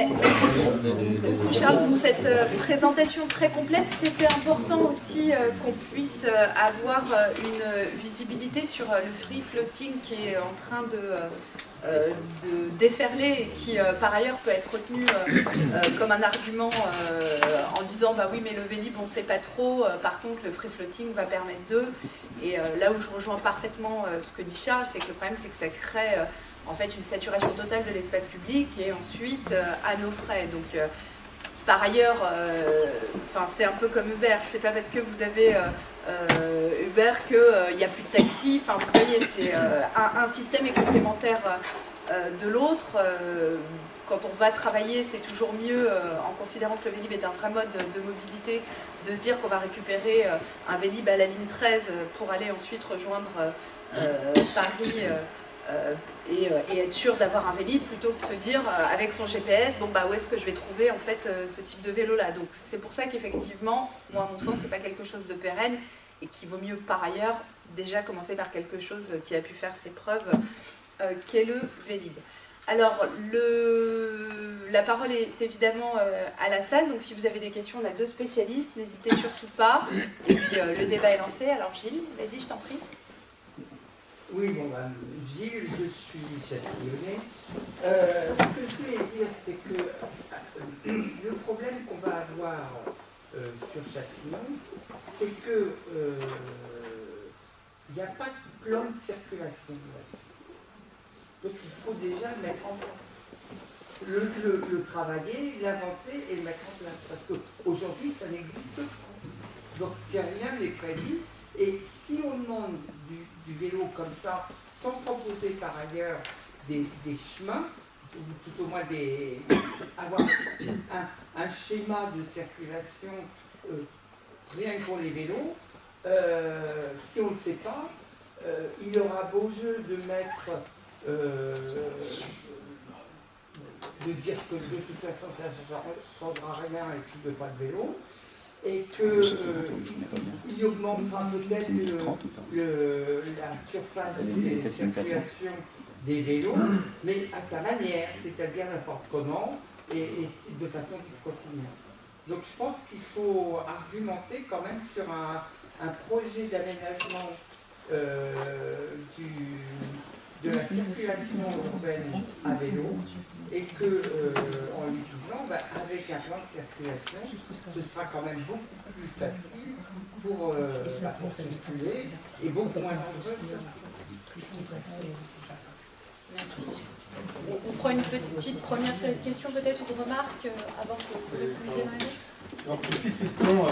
Merci beaucoup Charles pour cette présentation très complète. C'était important aussi qu'on puisse avoir une visibilité sur le free floating qui est en train de déferler et qui par ailleurs peut être retenu comme un argument en disant bah oui mais le Vélib on ne sait pas trop, par contre le free floating va permettre d'eux. Et là où je rejoins parfaitement ce que dit Charles, c'est que le problème c'est que ça crée en fait une saturation totale de l'espace public et ensuite à nos frais. Donc par ailleurs, c'est un peu comme Uber, c'est pas parce que vous avez Uber qu'il n'y a plus de taxi, vous voyez, c'est un système est complémentaire de l'autre. Quand on va travailler, c'est toujours mieux, en considérant que le Vélib est un vrai mode de mobilité, de se dire qu'on va récupérer un Vélib à la ligne 13 pour aller ensuite rejoindre Paris et être sûr d'avoir un Vélib plutôt que de se dire avec son GPS, bon bah où est-ce que je vais trouver en fait ce type de vélo là. Donc c'est pour ça qu'effectivement, moi à mon sens, c'est pas quelque chose de pérenne et qu'il vaut mieux par ailleurs déjà commencer par quelque chose qui a pu faire ses preuves, qu'est le Vélib. Alors, la parole est évidemment à la salle, donc si vous avez des questions, on a deux spécialistes, n'hésitez surtout pas. Et puis le débat est lancé. Alors Gilles, vas-y, je t'en prie. Oui, bon, Gilles, je suis châtillonnais. Ce que je voulais dire, c'est que le problème qu'on va avoir sur Châtillon, c'est que il n'y a pas de plan de circulation. Donc il faut déjà le mettre en place. Le travailler, l'inventer et le mettre en place. Parce qu'aujourd'hui, ça n'existe pas. Donc rien n'est prévu. Et si on demande du vélo comme ça, sans proposer par ailleurs des chemins, ou tout au moins avoir un schéma de circulation rien que pour les vélos, si on ne le fait pas, il y aura beau jeu de mettre de dire que de toute façon ça ne changera rien et qu'il ne veut pas de vélo, et qu'il augmentera peut-être la surface de circulation des vélos, mais à sa manière, c'est-à-dire n'importe comment, et de façon qui continue. Donc je pense qu'il faut argumenter quand même sur un projet d'aménagement de la circulation urbaine à vélo, et que en lui disant, avec un plan de circulation, ce sera quand même beaucoup plus facile pour circuler et beaucoup moins dangereux que ça. Merci. On prend une petite première série de questions peut-être ou de remarques avant que vous répondiez Marie. Alors, petite question.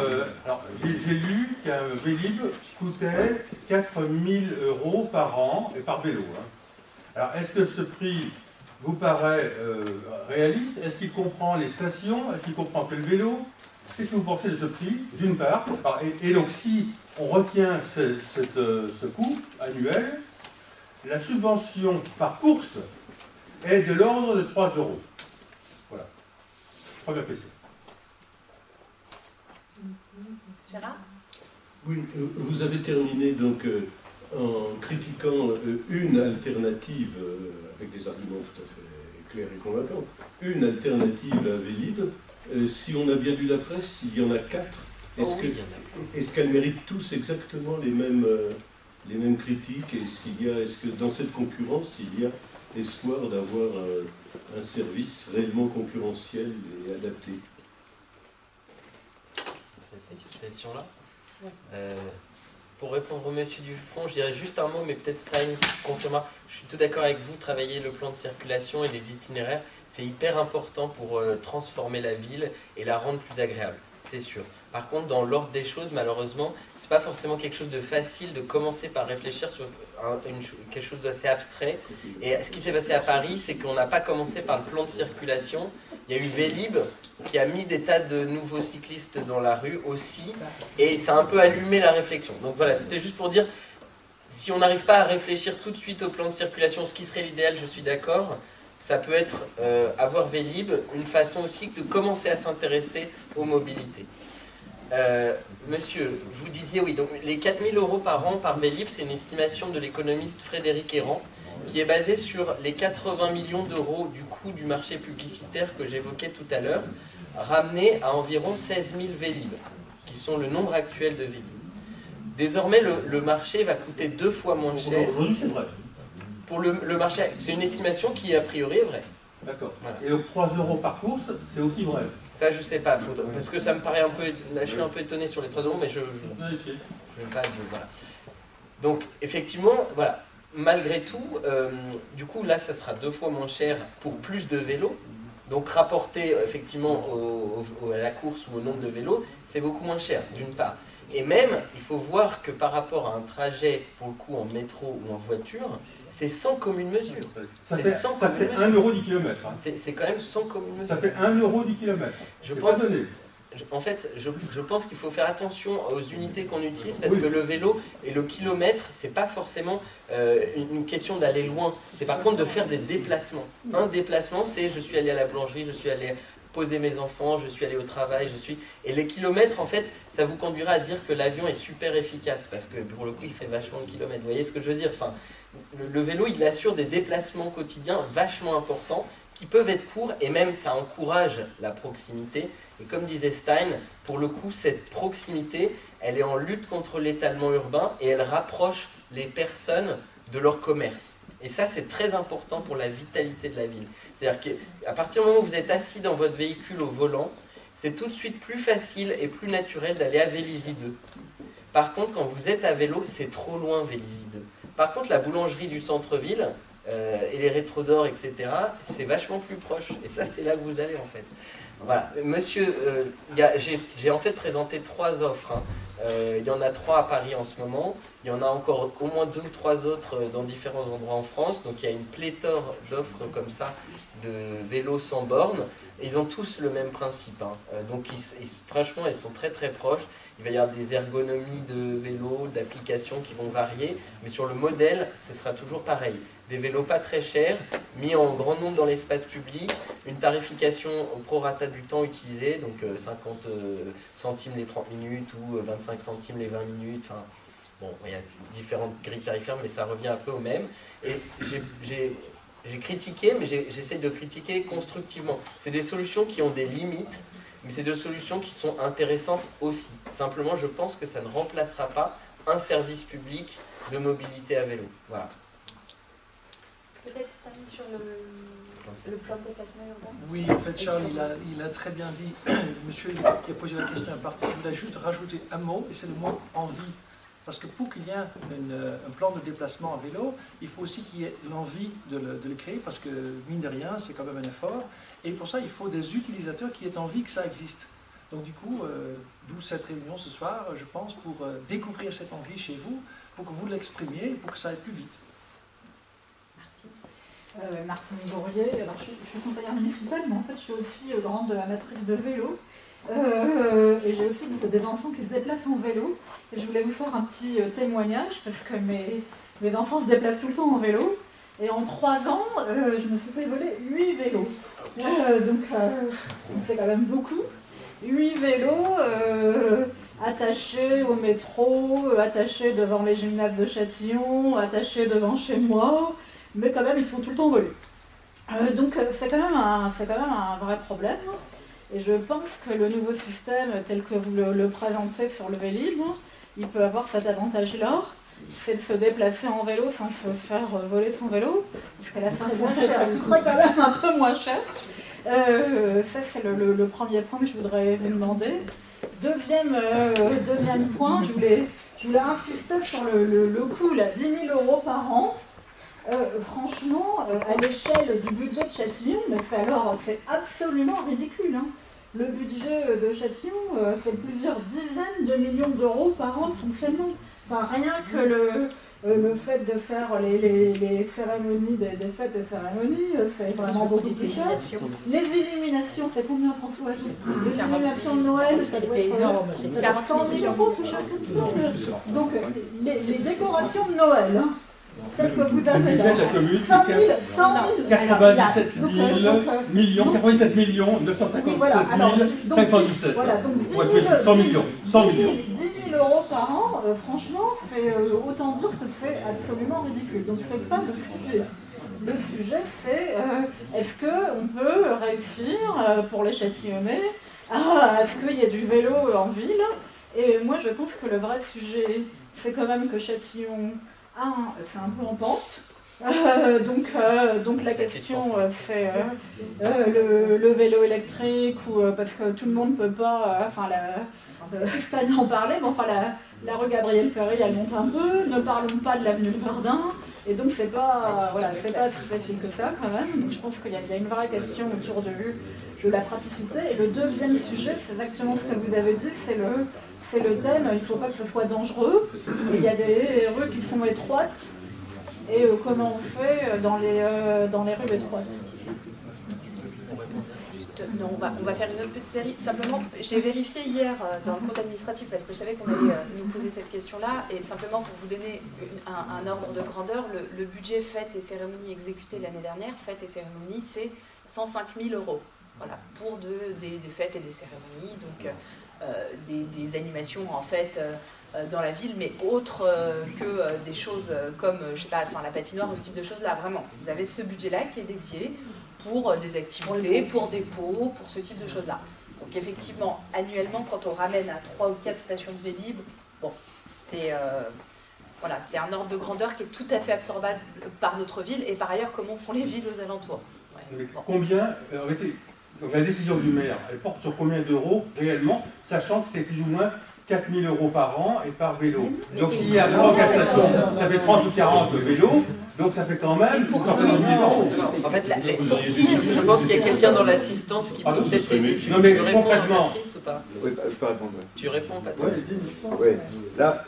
J'ai lu qu'un Vélib coûtait 4 000 € par an et par vélo. Alors, est-ce que ce prix vous paraît réaliste? Est-ce qu'il comprend les stations? Est-ce qu'il comprend que le vélo? Qu'est-ce que vous pensez de ce prix, d'une part? Et donc, si on retient ce coût annuel, la subvention par course est de l'ordre de 3 €. Voilà. Première question. Gérard? Oui, vous avez terminé donc en critiquant une alternative, avec des arguments tout à fait clairs et convaincants, une alternative à Vélib. Si on a bien lu la presse, il y en a 4. Est-ce qu'elles méritent tous exactement les mêmes critiques? Est-ce que dans cette concurrence, il y a espoir d'avoir un service réellement concurrentiel et adapté? Cette question-là. Pour répondre au monsieur du fond, je dirais juste un mot, mais peut-être Stein confirmera. Je suis tout d'accord avec vous, travailler le plan de circulation et les itinéraires, c'est hyper important pour transformer la ville et la rendre plus agréable, c'est sûr. Par contre, dans l'ordre des choses, malheureusement, c'est pas forcément quelque chose de facile de commencer par réfléchir sur quelque chose d'assez abstrait. Et ce qui s'est passé à Paris, c'est qu'on n'a pas commencé par le plan de circulation. Il y a eu Vélib qui a mis des tas de nouveaux cyclistes dans la rue aussi, et ça a un peu allumé la réflexion. Donc voilà, c'était juste pour dire, si on n'arrive pas à réfléchir tout de suite au plan de circulation, ce qui serait l'idéal, je suis d'accord, ça peut être avoir Vélib, une façon aussi de commencer à s'intéresser aux mobilités. Monsieur, vous disiez oui, donc les 4 000 € par an par Vélib, c'est une estimation de l'économiste Frédéric Errand, qui est basé sur les 80 millions d'euros du coût du marché publicitaire que j'évoquais tout à l'heure, ramené à environ 16 000 Vélib, qui sont le nombre actuel de Vélib. Désormais, le marché va coûter 2 fois moins cher. Aujourd'hui, c'est vrai. Pour le marché, c'est une estimation qui, a priori, est vraie. D'accord. Voilà. Et donc 3 € par course, c'est aussi vrai. Ça, je sais pas, parce que ça me paraît un peu... Là, je suis un peu étonné sur les 3 euros, mais je Vérifiez. vais pas... Voilà. Donc, effectivement, voilà. Malgré tout, du coup, là, ça sera 2 fois moins cher pour plus de vélos. Donc, rapporté, effectivement, à la course ou au nombre de vélos, c'est beaucoup moins cher, d'une part. Et même, il faut voir que par rapport à un trajet, pour le coup, en métro ou en voiture, c'est sans commune mesure. Ça C'est fait, sans ça commune fait mesure. 1 € du kilomètre. Hein. C'est quand même sans commune mesure. Ça fait 1 € du kilomètre. Je C'est pense, pas donné. en fait, je pense qu'il faut faire attention aux unités qu'on utilise parce Oui. que le vélo et le kilomètre, c'est pas forcément une question d'aller loin. C'est par contre de faire des déplacements. Un déplacement, c'est je suis allé à la boulangerie, je suis allé poser mes enfants, je suis allé au travail, Et les kilomètres, en fait, ça vous conduira à dire que l'avion est super efficace parce que pour le coup, il fait vachement de kilomètres. Vous voyez ce que je veux dire? Enfin, le vélo, il assure des déplacements quotidiens vachement importants qui peuvent être courts et même ça encourage la proximité. Et comme disait Stein, pour le coup, cette proximité, elle est en lutte contre l'étalement urbain et elle rapproche les personnes de leur commerce. Et ça, c'est très important pour la vitalité de la ville. C'est-à-dire qu'à partir du moment où vous êtes assis dans votre véhicule au volant, c'est tout de suite plus facile et plus naturel d'aller à Vélizy 2. Par contre, quand vous êtes à vélo, c'est trop loin Vélizy 2. Par contre, la boulangerie du centre-ville et les rétros d'or, etc., c'est vachement plus proche. Et ça, c'est là que vous allez en fait. Voilà. Monsieur, j'ai en fait présenté 3 offres. Hein. Il y en a 3 à Paris en ce moment. Il y en a encore au moins 2 ou 3 autres dans différents endroits en France. Donc il y a une pléthore d'offres comme ça de vélos sans bornes. Ils ont tous le même principe. Hein. Donc franchement, ils sont très très proches. Il va y avoir des ergonomies de vélos, d'applications qui vont varier. Mais sur le modèle, ce sera toujours pareil. Des vélos pas très chers, mis en grand nombre dans l'espace public, une tarification au prorata du temps utilisé, donc 50 centimes les 30 minutes ou 25 centimes les 20 minutes. Enfin, bon, il y a différentes grilles tarifaires, mais ça revient un peu au même. Et j'ai critiqué, mais j'essaie de critiquer constructivement. C'est des solutions qui ont des limites, mais c'est des solutions qui sont intéressantes aussi. Simplement, je pense que ça ne remplacera pas un service public de mobilité à vélo. Voilà. Peut-être Stan sur le plan de déplacement urbain. Oui, en fait, Charles, il a très bien dit, monsieur qui a posé la question à partir, je voulais juste rajouter un mot, et c'est le mot envie. Parce que pour qu'il y ait un plan de déplacement à vélo, il faut aussi qu'il y ait l'envie de le créer, parce que mine de rien, c'est quand même un effort. Et pour ça, il faut des utilisateurs qui aient envie que ça existe. Donc du coup, d'où cette réunion ce soir, je pense, pour découvrir cette envie chez vous, pour que vous l'exprimiez, pour que ça aille plus vite. Martine Bourrier, alors je suis conseillère municipale, mais en fait je suis aussi grande amatrice de vélo. Et j'ai aussi des enfants qui se déplacent en vélo. Et je voulais vous faire un petit témoignage parce que mes enfants se déplacent tout le temps en vélo. Et en 3 ans, je me suis fait voler 8 vélos. Donc on fait quand même beaucoup. 8 vélos attachés au métro, attachés devant les gymnases de Châtillon, attachés devant chez moi. Mais quand même, ils sont tout le temps volés. Donc c'est quand même un vrai problème. Et je pense que le nouveau système, tel que vous le présentez sur le Vélib, il peut avoir cet avantage-là, c'est de se déplacer en vélo sans se faire voler son vélo, parce qu'à la fin, ça coûterait quand même un peu moins cher. Ça, c'est le premier point que je voudrais vous demander. Deuxième point, je voulais insister sur le coût, là, 10 000 € par an. Franchement, à l'échelle du budget de Châtillon, mais c'est absolument ridicule. Hein. Le budget de Châtillon fait plusieurs dizaines de millions d'euros par an de fonctionnement. Enfin, rien que le fait de faire les cérémonies, des fêtes de cérémonies, c'est vraiment beaucoup plus cher. Les illuminations, c'est combien, François? Les illuminations de Noël, ça doit être 100 000 €, ce chose comme ça. Donc, les décorations de Noël, hein. Celle que vous avez là, 100 000, 97 millions, 97 957 517. voilà, donc 10 000, 100 millions. 100 millions. 10 000 euros par an, franchement, fait autant dire que c'est absolument ridicule. Donc c'est pas le sujet. Le sujet, c'est est-ce qu'on peut réussir pour les Châtillonnais à ce qu'il y ait du vélo en ville. Et moi, je pense que le vrai sujet, c'est quand même que Châtillon, c'est un peu en pente. Donc la question, c'est le vélo électrique, ou parce que tout le monde ne peut pas, Stan en parlait, mais enfin la rue Gabriel Péry, elle monte un peu, ne parlons pas de l'avenue de Verdun, et donc c'est pas si facile que ça quand même. Donc je pense qu'il y a une vraie question autour de la praticité. Et le deuxième sujet, c'est exactement ce que vous avez dit, c'est le thème, il ne faut pas que ce soit dangereux. Et il y a des rues qui sont étroites, et comment on fait dans les rues étroites. Non, on va faire une autre petite série. Simplement, j'ai vérifié hier dans le compte administratif parce que je savais qu'on allait nous poser cette question-là. Et simplement pour vous donner un ordre de grandeur, le budget fêtes et cérémonies exécuté l'année dernière, fêtes et cérémonies, c'est 105 000 €. Voilà, pour des fêtes et des cérémonies, donc des animations en fait dans la ville, mais autres que des choses comme, je sais pas, la patinoire ou ce type de choses-là. Vraiment, vous avez ce budget-là qui est dédié pour des activités, pour des pots, pour ce type de choses-là. Donc effectivement, annuellement, quand on ramène à 3 ou 4 stations de Vélib, bon, c'est un ordre de grandeur qui est tout à fait absorbable par notre ville, et par ailleurs, comment font les villes aux alentours. Mais combien, donc la décision du maire, elle porte sur combien d'euros réellement, sachant que c'est plus ou moins 4 000 € par an et par vélo. Donc s'il y a 3 ou 4 stations, ça fait 30 ou 40 vélos, donc ça fait quand même une centaine de milliers d'euros. En fait, je pense qu'il y a quelqu'un dans l'assistance qui peut peut-être aider. Non mais Tu réponds, concrètement, Patrice, ou pas? Oui, je peux répondre. Tu réponds, Patrice. Oui. Là,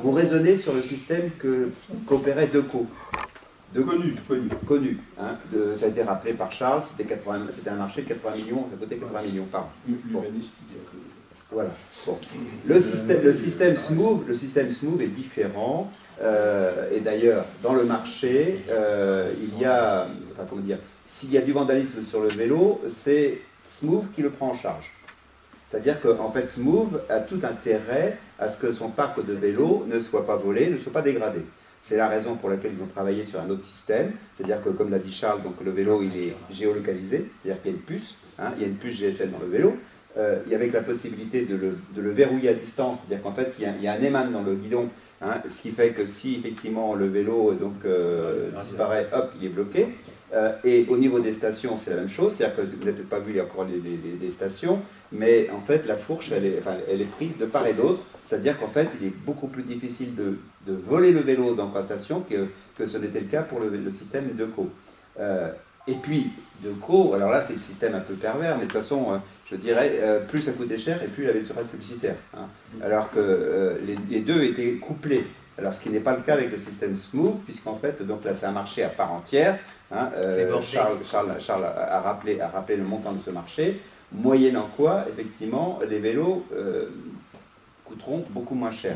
vous raisonnez sur le système qu'opérait Deco. Connu. Hein, ça a été rappelé par Charles, c'était un marché de 80 millions, ça coûtait 80 millions par an. Bon. Voilà. Bon. Le système Smooth est différent. Et d'ailleurs, dans le marché, il y a, s'il y a du vandalisme sur le vélo, c'est Smooth qui le prend en charge. C'est-à-dire qu'en fait, Smooth a tout intérêt à ce que son parc de vélos ne soit pas volé, ne soit pas dégradé. C'est la raison pour laquelle ils ont travaillé sur un autre système. C'est-à-dire que, comme l'a dit Charles, donc le vélo il est géolocalisé, c'est-à-dire qu'il y a une puce, il y a une puce GSM dans le vélo, avec la possibilité de le verrouiller à distance, c'est-à-dire qu'en fait il y a un aimant dans le guidon, ce qui fait que si effectivement le vélo disparaît, hop, il est bloqué. Et au niveau des stations, c'est la même chose, c'est-à-dire que vous n'avez peut-être pas vu, il y a encore les stations, mais en fait la fourche elle est prise de part et d'autre, c'est-à-dire qu'en fait il est beaucoup plus difficile de voler le vélo dans la station que ce n'était le cas pour le système Deco. Et puis Deco, alors là c'est le système un peu pervers, mais de toute façon je dirais plus ça coûtait cher et plus il avait de surface publicitaire, alors que les deux étaient couplés. Alors, ce qui n'est pas le cas avec le système Smooth, puisqu'en fait, donc là, c'est un marché à part entière. Charles a rappelé le montant de ce marché, moyennant quoi, effectivement, les vélos coûteront beaucoup moins cher.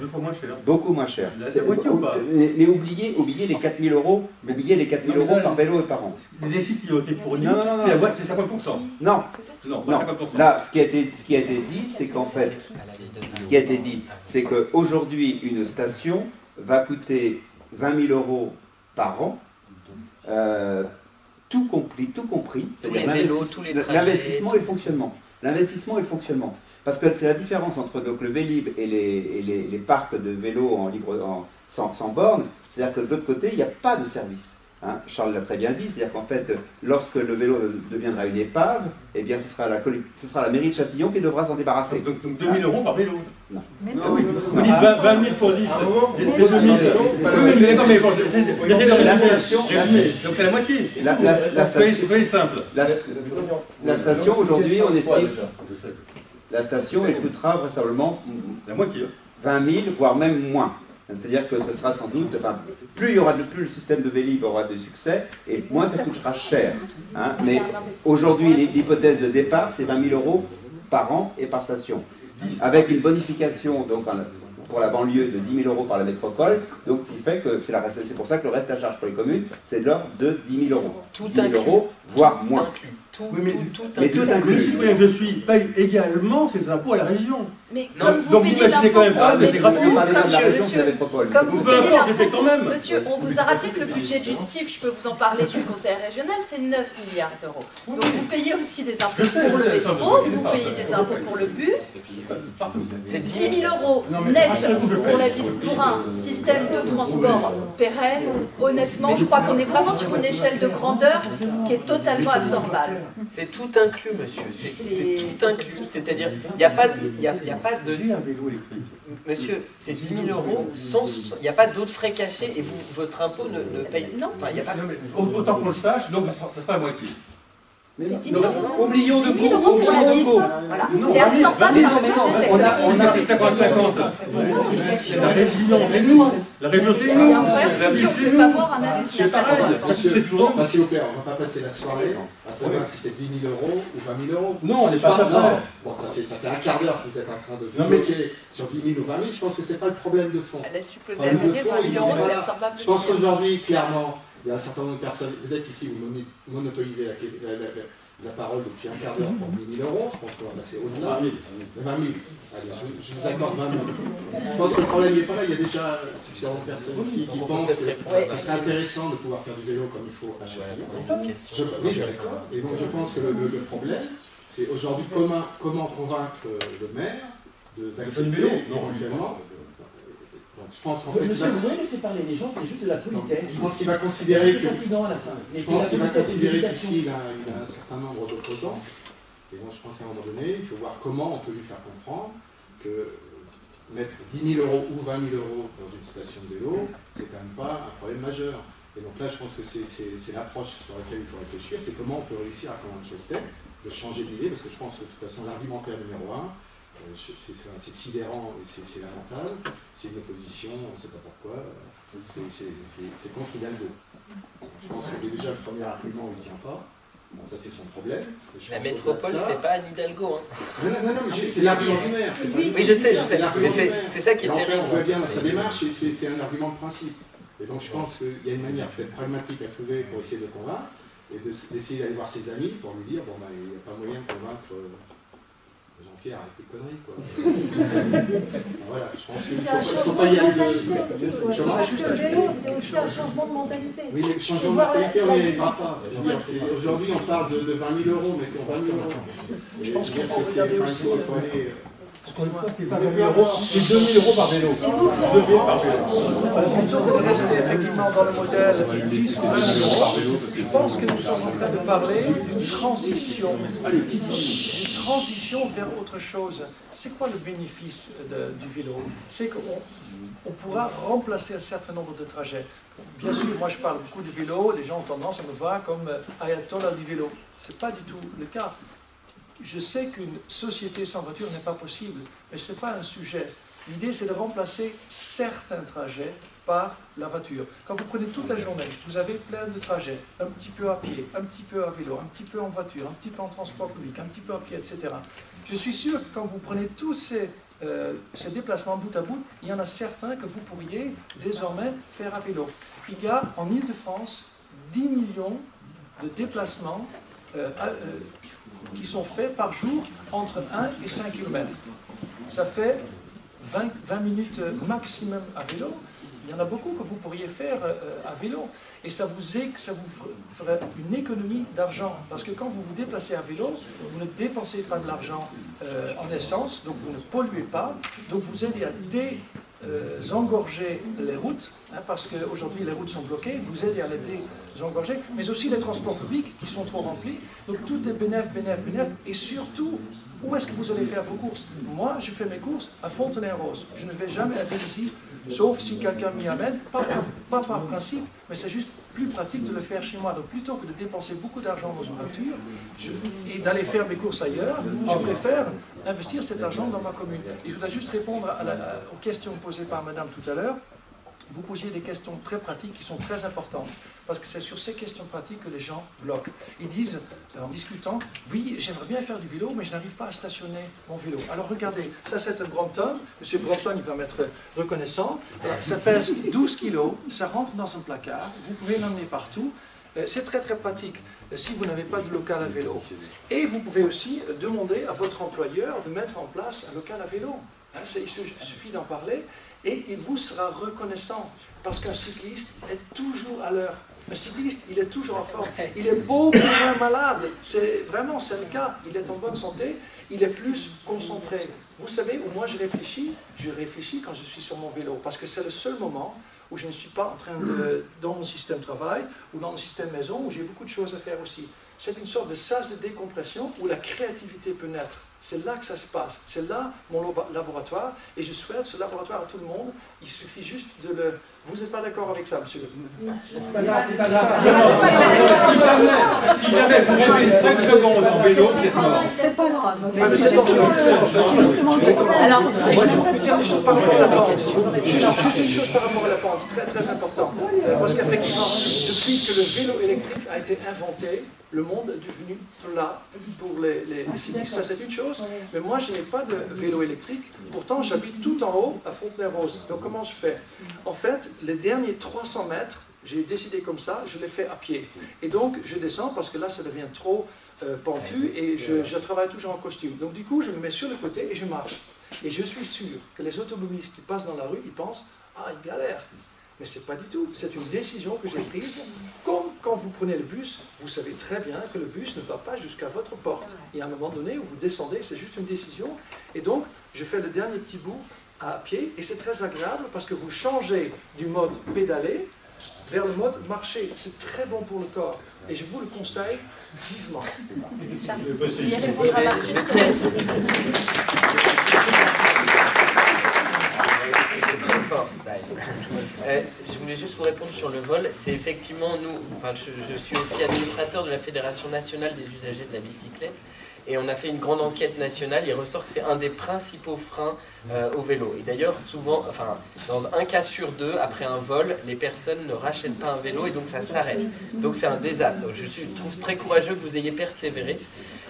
Beaucoup moins cher. La moitié ou pas? Mais oubliez les 4 000 €. Oubliez les 4 000 € par vélo et par an. Les chiffres qui ont été fournis, c'est 50%. Non. Non, pas 50%. Là, ce qui a été dit, c'est qu'en fait, c'est qu'aujourd'hui, une station va coûter 20 000 € par an, tout compris, c'est-à-dire l'investissement et le fonctionnement. L'investissement et le fonctionnement. Parce que c'est la différence entre donc, le Vélib et les parcs de vélos sans borne, c'est-à-dire que de l'autre côté, il n'y a pas de service. Charles l'a très bien dit, c'est-à-dire qu'en fait, lorsque le vélo deviendra une épave, eh bien, ce sera la mairie de Châtillon qui devra s'en débarrasser. Donc 2 000 € par vélo. Non. Mais non. Oui. Vous dites 20 000 pour 10, c'est 2 000. D'accord, mais bon, la station, donc c'est la moitié. Soyez simple. La station, aujourd'hui, on estime, la station, elle coûtera vraisemblablement la moitié. 20 000, voire même moins. C'est-à-dire que ce sera sans doute, plus le système de Vélib aura de succès, et moins ça coûtera cher. Mais aujourd'hui, l'hypothèse de départ, c'est 20 000 € par an et par station. Avec une bonification donc, pour la banlieue de 10 000 € par la métropole, donc ce qui fait que c'est pour ça que le reste à charge pour les communes, c'est de l'ordre de 10 000 €. 10 000 €, voire moins. tout, Oui, mais- tout mais tout inclus. inclus. Le citoyen que je suis paye également ses impôts à la région. Mais Non, comme vous donc payez imaginez quand même l'impôt pas, pour mais le c'est métro, gratuit. On parlait pas de la région, c'est monsieur, la métropole. comme Ou vous peu payez importe, je l'impôt, paye quand même. monsieur, on vous a rappelé que le budget du STIF, je peux vous en parler du conseil régional, c'est 9 milliards d'euros. Oui, Donc oui. vous payez aussi des impôts Je sais, pour le je sais, métro, ça, vous vous pas, payez ça, des ça, impôts ça, pour le bus, C'est 10 000 euros Non, mais net rassurez-vous, je pour paye. la ville, pour un système de transport pérenne. Honnêtement, je crois qu'on est vraiment sur une échelle de grandeur qui est totalement absorbable. C'est tout inclus, monsieur. C'est tout inclus. C'est-à-dire, il n'y a pas de... J'ai un vélo électrique. Monsieur, c'est 10 000 euros sans... Il n'y a pas d'autres frais cachés et vous, votre impôt ne paye... Non, enfin, il n'y a pas... Non, mais autant qu'on le sache, donc ça sera la moitié. C'est 10 000 euros. Oublions de 10 000 euros pour la ville. Voilà. C'est absorbable par le budget de la On a fait 50-50. La région, la région, c'est Et nous. après, La on ville, ne c'est peut pas nous. voir un avis C'est pareil. C'est toujours nous. Passer au père, on va pas passer la soirée à savoir si c'est 10 000 euros ou 20 000 euros. Non, on n'est pas ça Non. près. Bon, ça fait un quart d'heure que vous êtes en train de Non, mais- bloquer sur 10 000 ou 20 000. Je pense que c'est pas le problème de fond. Elle a supposé Problème de amener fond, 20 il 000 est euros, c'est là. absorbable. Je pense aussi. qu'aujourd'hui, clairement, il y a un certain nombre de personnes. Vous êtes ici, vous monopolisez la parole depuis un quart d'heure pour 10 000 euros. Je pense qu'on va passer au-delà. 20 000. Allez, je vous accorde 20 000. Je pense que le problème n'est pas là. Il y a déjà suffisamment de personnes ici qui pensent que ce serait intéressant de pouvoir faire du vélo comme il faut à Châtillon. Oui, je suis d'accord. Et donc je pense que le problème, c'est aujourd'hui comment convaincre le maire d'accepter éventuellement. Donc, je pense qu'en fait, Monsieur, vous pouvez laisser parler les gens, c'est juste de la politesse. je pense qu'il va considérer C'est que fatigant à la fin. Mais je c'est pense la qu'il va politesse et considérer l'éducation. qu'ici, il a un certain nombre d'opposants. Et moi, je pense qu'à un moment donné, il faut voir comment on peut lui faire comprendre que mettre 10 000 euros ou 20 000 euros dans une station de vélo, c'est quand même pas un problème majeur. Et donc là, je pense que c'est l'approche sur laquelle il faut réfléchir, c'est comment on peut réussir à convaincre Chostel de changer d'idée, parce que je pense que de toute façon, l'argumentaire numéro 1, c'est sidérant et c'est lamentable. C'est une opposition, on ne sait pas pourquoi. C'est contre Hidalgo. Je pense que déjà le premier argument, il ne tient pas. Bon, ça, c'est son problème. La métropole, c'est pas Anne Hidalgo. Hein. Non, mais c'est l'argument du maire. Oui, je sais. l'argument Mais du maire. c'est ça qui est Et en fait, terrible. on voit bien sa démarche et c'est un argument de principe. Et donc, je pense qu'il y a une manière peut-être pragmatique à trouver pour essayer de le convaincre et d'essayer d'aller voir ses amis pour lui dire bon, bah, il n'y a pas moyen de convaincre. Jean-Pierre, arrête tes conneries, quoi. Voilà, je pense qu'il ne faut pas y aller de... C'est pas juste le vélo, c'est aussi un changement de mentalité. Oui, mais le changement de mentalité, on n'y arrivera pas. Aujourd'hui, on parle de 20 000 euros, mais pour 20 000 euros. Je pense qu'il faut C'est regarder aussi. il faut aller... C'est pas 20 000 euros, c'est 2 000 euros par vélo. 2 000 par vélo. Plutôt que de rester effectivement dans le modèle 10 ou 20 000 euros, je pense que nous sommes en train de parler d'une transition vers autre chose. C'est quoi le bénéfice du vélo? C'est qu'on pourra remplacer un certain nombre de trajets. Bien sûr, moi je parle beaucoup de vélo, les gens ont tendance à me voir comme ayatollah du vélo. Ce n'est pas du tout le cas. Je sais qu'une société sans voiture n'est pas possible, mais ce n'est pas un sujet. L'idée, c'est de remplacer certains trajets par la voiture. Quand vous prenez toute la journée, vous avez plein de trajets, un petit peu à pied, un petit peu à vélo, un petit peu en voiture, un petit peu en transport public, un petit peu à pied, etc. Je suis sûr que quand vous prenez tous ces déplacements bout à bout, il y en a certains que vous pourriez désormais faire à vélo. Il y a en Île-de-France 10 millions de déplacements qui sont faits par jour entre 1 et 5 km. Ça fait 20 minutes maximum à vélo. Il y en a beaucoup que vous pourriez faire à vélo. Et ça vous ferait une économie d'argent. Parce que quand vous vous déplacez à vélo, vous ne dépensez pas de l'argent en essence, donc vous ne polluez pas. Donc vous aidez à désengorger les routes, parce qu'aujourd'hui les routes sont bloquées, vous aidez à les désengorger, mais aussi les transports publics qui sont trop remplis. Donc tout est bénéf. Et surtout, où est-ce que vous allez faire vos courses? Moi, je fais mes courses à Fontenay-Rose. Je ne vais jamais aller ici, sauf si quelqu'un m'y amène, pas par principe, mais c'est juste plus pratique de le faire chez moi. Donc plutôt que de dépenser beaucoup d'argent dans une voiture et d'aller faire mes courses ailleurs, je préfère investir cet argent dans ma commune. Et je voudrais juste répondre aux questions posées par madame tout à l'heure. Vous posiez des questions très pratiques qui sont très importantes, parce que c'est sur ces questions pratiques que les gens bloquent. Ils disent, en discutant, oui, j'aimerais bien faire du vélo, mais je n'arrive pas à stationner mon vélo. Alors regardez, ça c'est un Brompton, monsieur Brompton il va m'être reconnaissant, ça pèse 12 kilos, ça rentre dans un placard, vous pouvez l'emmener partout, C'est très très pratique si vous n'avez pas de local à vélo. Et vous pouvez aussi demander à votre employeur de mettre en place un local à vélo. Hein, il suffit d'en parler et il vous sera reconnaissant parce qu'un cycliste est toujours à l'heure. Un cycliste, il est toujours en forme, il est beaucoup moins malade, c'est le cas, il est en bonne santé, il est plus concentré. Vous savez où moi je réfléchis quand je suis sur mon vélo, parce que c'est le seul moment où je ne suis pas en train de, dans mon système travail ou dans mon système maison, où j'ai beaucoup de choses à faire aussi. C'est une sorte de sas de décompression où la créativité peut naître. C'est là que ça se passe. C'est là mon laboratoire. Et je souhaite ce laboratoire à tout le monde. Il suffit juste de le... Vous n'êtes pas d'accord avec ça, monsieur? C'est pas grave, c'est pas grave. Si jamais vous rêvez 5 secondes en vélo, vous êtes mort. C'est pas grave. Mais c'est dangereux, c'est dangereux. Alors, et je peux dire des choses par rapport à la pente. Juste une chose par rapport à la pente, très très important. Parce qu'effectivement, depuis que le vélo électrique a été inventé, le monde est devenu plat pour les cyclistes. Ça, c'est une chose. Mais moi, je n'ai pas de vélo électrique. Pourtant, j'habite tout en haut à Fontenay-Rose. Donc, comment je fais? En fait, les derniers 300 mètres, j'ai décidé comme ça, je les fais à pied. Et donc, je descends parce que là, ça devient trop pentu et je travaille toujours en costume. Donc, du coup, je me mets sur le côté et je marche. Et je suis sûr que les automobilistes qui passent dans la rue, ils pensent « Ah, il galère !» Mais ce n'est pas du tout. C'est une décision que j'ai prise. Comme quand vous prenez le bus, vous savez très bien que le bus ne va pas jusqu'à votre porte. Il y a un moment donné où vous descendez, c'est juste une décision. Et donc, je fais le dernier petit bout à pied. Et c'est très agréable parce que vous changez du mode pédaler vers le mode marcher. C'est très bon pour le corps. Et je vous le conseille vivement. Il y a répondre à Martine. Je voulais juste vous répondre sur le vol. C'est effectivement je suis aussi administrateur de la Fédération nationale des usagers de la bicyclette et on a fait une grande enquête nationale. Il ressort que c'est un des principaux freins au vélo. Et d'ailleurs, souvent, dans un cas sur deux, après un vol, les personnes ne rachètent pas un vélo et donc ça s'arrête. Donc c'est un désastre. Je trouve très courageux que vous ayez persévéré.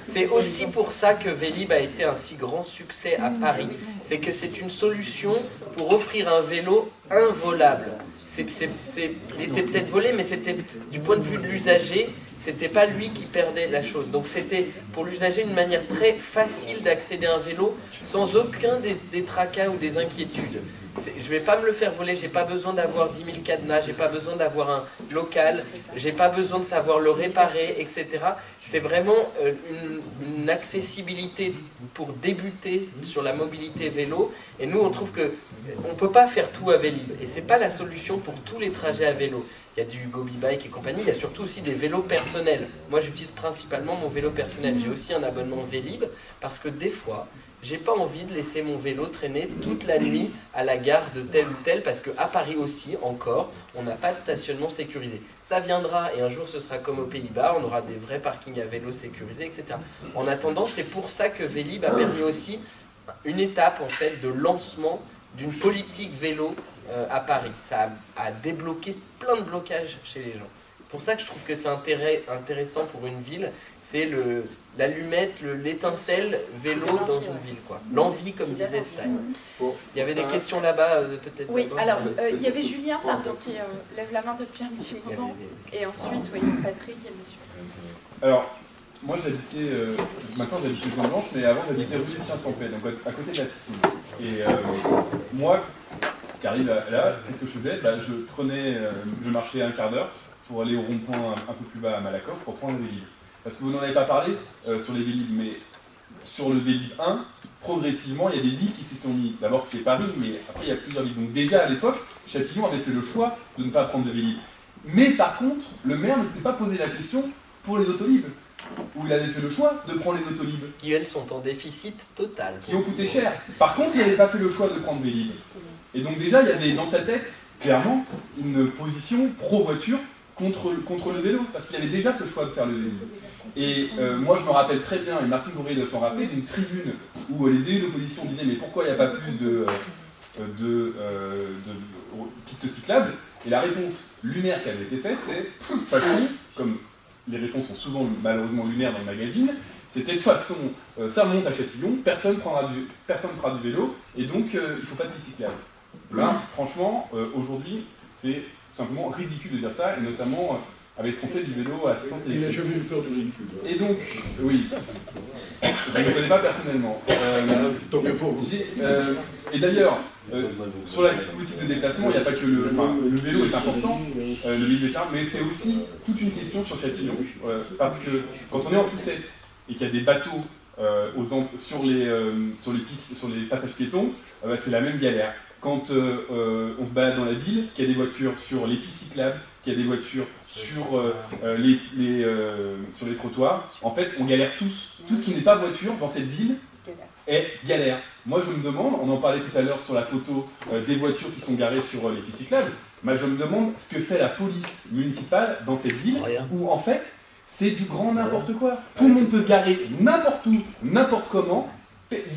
C'est aussi pour ça que Vélib a été un si grand succès à Paris. C'est que c'est une solution pour offrir un vélo involable. Il était peut-être volé, mais c'était du point de vue de l'usager, c'était pas lui qui perdait la chose. Donc c'était pour l'usager une manière très facile d'accéder à un vélo sans aucun des tracas ou des inquiétudes. Je ne vais pas me le faire voler, j'ai pas besoin d'avoir 10 000 cadenas, j'ai pas besoin d'avoir un local, j'ai pas besoin de savoir le réparer, etc. C'est vraiment une accessibilité pour débuter sur la mobilité vélo. Et nous, on trouve que on peut pas faire tout à Vélib. Et c'est pas la solution pour tous les trajets à vélo. Il y a du Gobi Bike et compagnie, il y a surtout aussi des vélos personnels. Moi, j'utilise principalement mon vélo personnel. J'ai aussi un abonnement Vélib parce que des fois, j'ai pas envie de laisser mon vélo traîner toute la nuit à la gare de tel ou tel, parce qu'à Paris aussi, encore, on n'a pas de stationnement sécurisé. Ça viendra, et un jour ce sera comme aux Pays-Bas, on aura des vrais parkings à vélo sécurisés, etc. En attendant, c'est pour ça que Vélib a permis aussi une étape en fait de lancement d'une politique vélo à Paris. Ça a débloqué plein de blocages chez les gens. C'est pour ça que je trouve que c'est intéressant pour une ville, c'est l'allumette, l'étincelle vélo dans une ville, quoi. L'envie, comme disait Stein. Il y avait des questions là-bas, peut-être. Oui, alors, il y avait Julien, pardon, qui lève la main depuis un petit moment. Et ensuite, oui, Patrick et monsieur. Alors, moi j'habitais, maintenant j'habite chez Blanche, mais avant j'habitais rue Lucien Sampé, donc à côté de la piscine. Et moi, qui arrive là, qu'est-ce que je faisais? Je marchais un quart d'heure pour aller au rond-point un peu plus bas à Malakoff pour prendre le Vélib. Parce que vous n'en avez pas parlé sur les Vélib, mais sur le Vélib 1, progressivement, il y a des villes qui s'y sont mis. D'abord, c'était Paris, mais après, il y a plusieurs villes. Donc déjà, à l'époque, Châtillon avait fait le choix de ne pas prendre de Vélib. Mais par contre, le maire ne s'était pas posé la question pour les autolibes, où il avait fait le choix de prendre les autolibes. Qui, elles, sont en déficit total. Qui ont coûté cher. Par contre, il n'avait pas fait le choix de prendre Vélib. Et donc déjà, il y avait dans sa tête, clairement, une position pro-voiture contre le vélo, parce qu'il y avait déjà ce choix de faire le vélo. Et moi je me rappelle très bien, et Martine Bourrier doit s'en rappeler, d'une tribune où les élus d'opposition disaient mais pourquoi il n'y a pas plus de pistes cyclables? Et la réponse lunaire qui avait été faite, c'est de toute façon, comme les réponses sont souvent malheureusement lunaires dans le magazine, c'était de toute façon, ça monte à Châtillon, personne fera du vélo, et donc il ne faut pas de piste cyclable. Là, franchement, aujourd'hui, c'est simplement ridicule de dire ça, et notamment avec ce qu'on fait du vélo à assistance Il n'a électrique. jamais eu peur du ridicule. Et donc, oui, je ne le connais pas personnellement. Tant que pour vous. Et d'ailleurs, sur la politique de déplacement, il n'y a pas que le... Enfin, le vélo est important, le militaire, mais c'est aussi toute une question sur Châtillon, parce que quand on est en poussette et qu'il y a des bateaux sur les passages piétons, c'est la même galère. Quand on se balade dans la ville, qu'il y a des voitures sur les pistes cyclables, qu'il y a des voitures sur les trottoirs, en fait, on galère tous. Tout ce qui n'est pas voiture dans cette ville est galère. Moi, je me demande, on en parlait tout à l'heure sur la photo des voitures qui sont garées sur les pistes cyclables, je me demande ce que fait la police municipale dans cette ville, où en fait, c'est du grand n'importe quoi. Tout le monde peut se garer n'importe où, n'importe comment.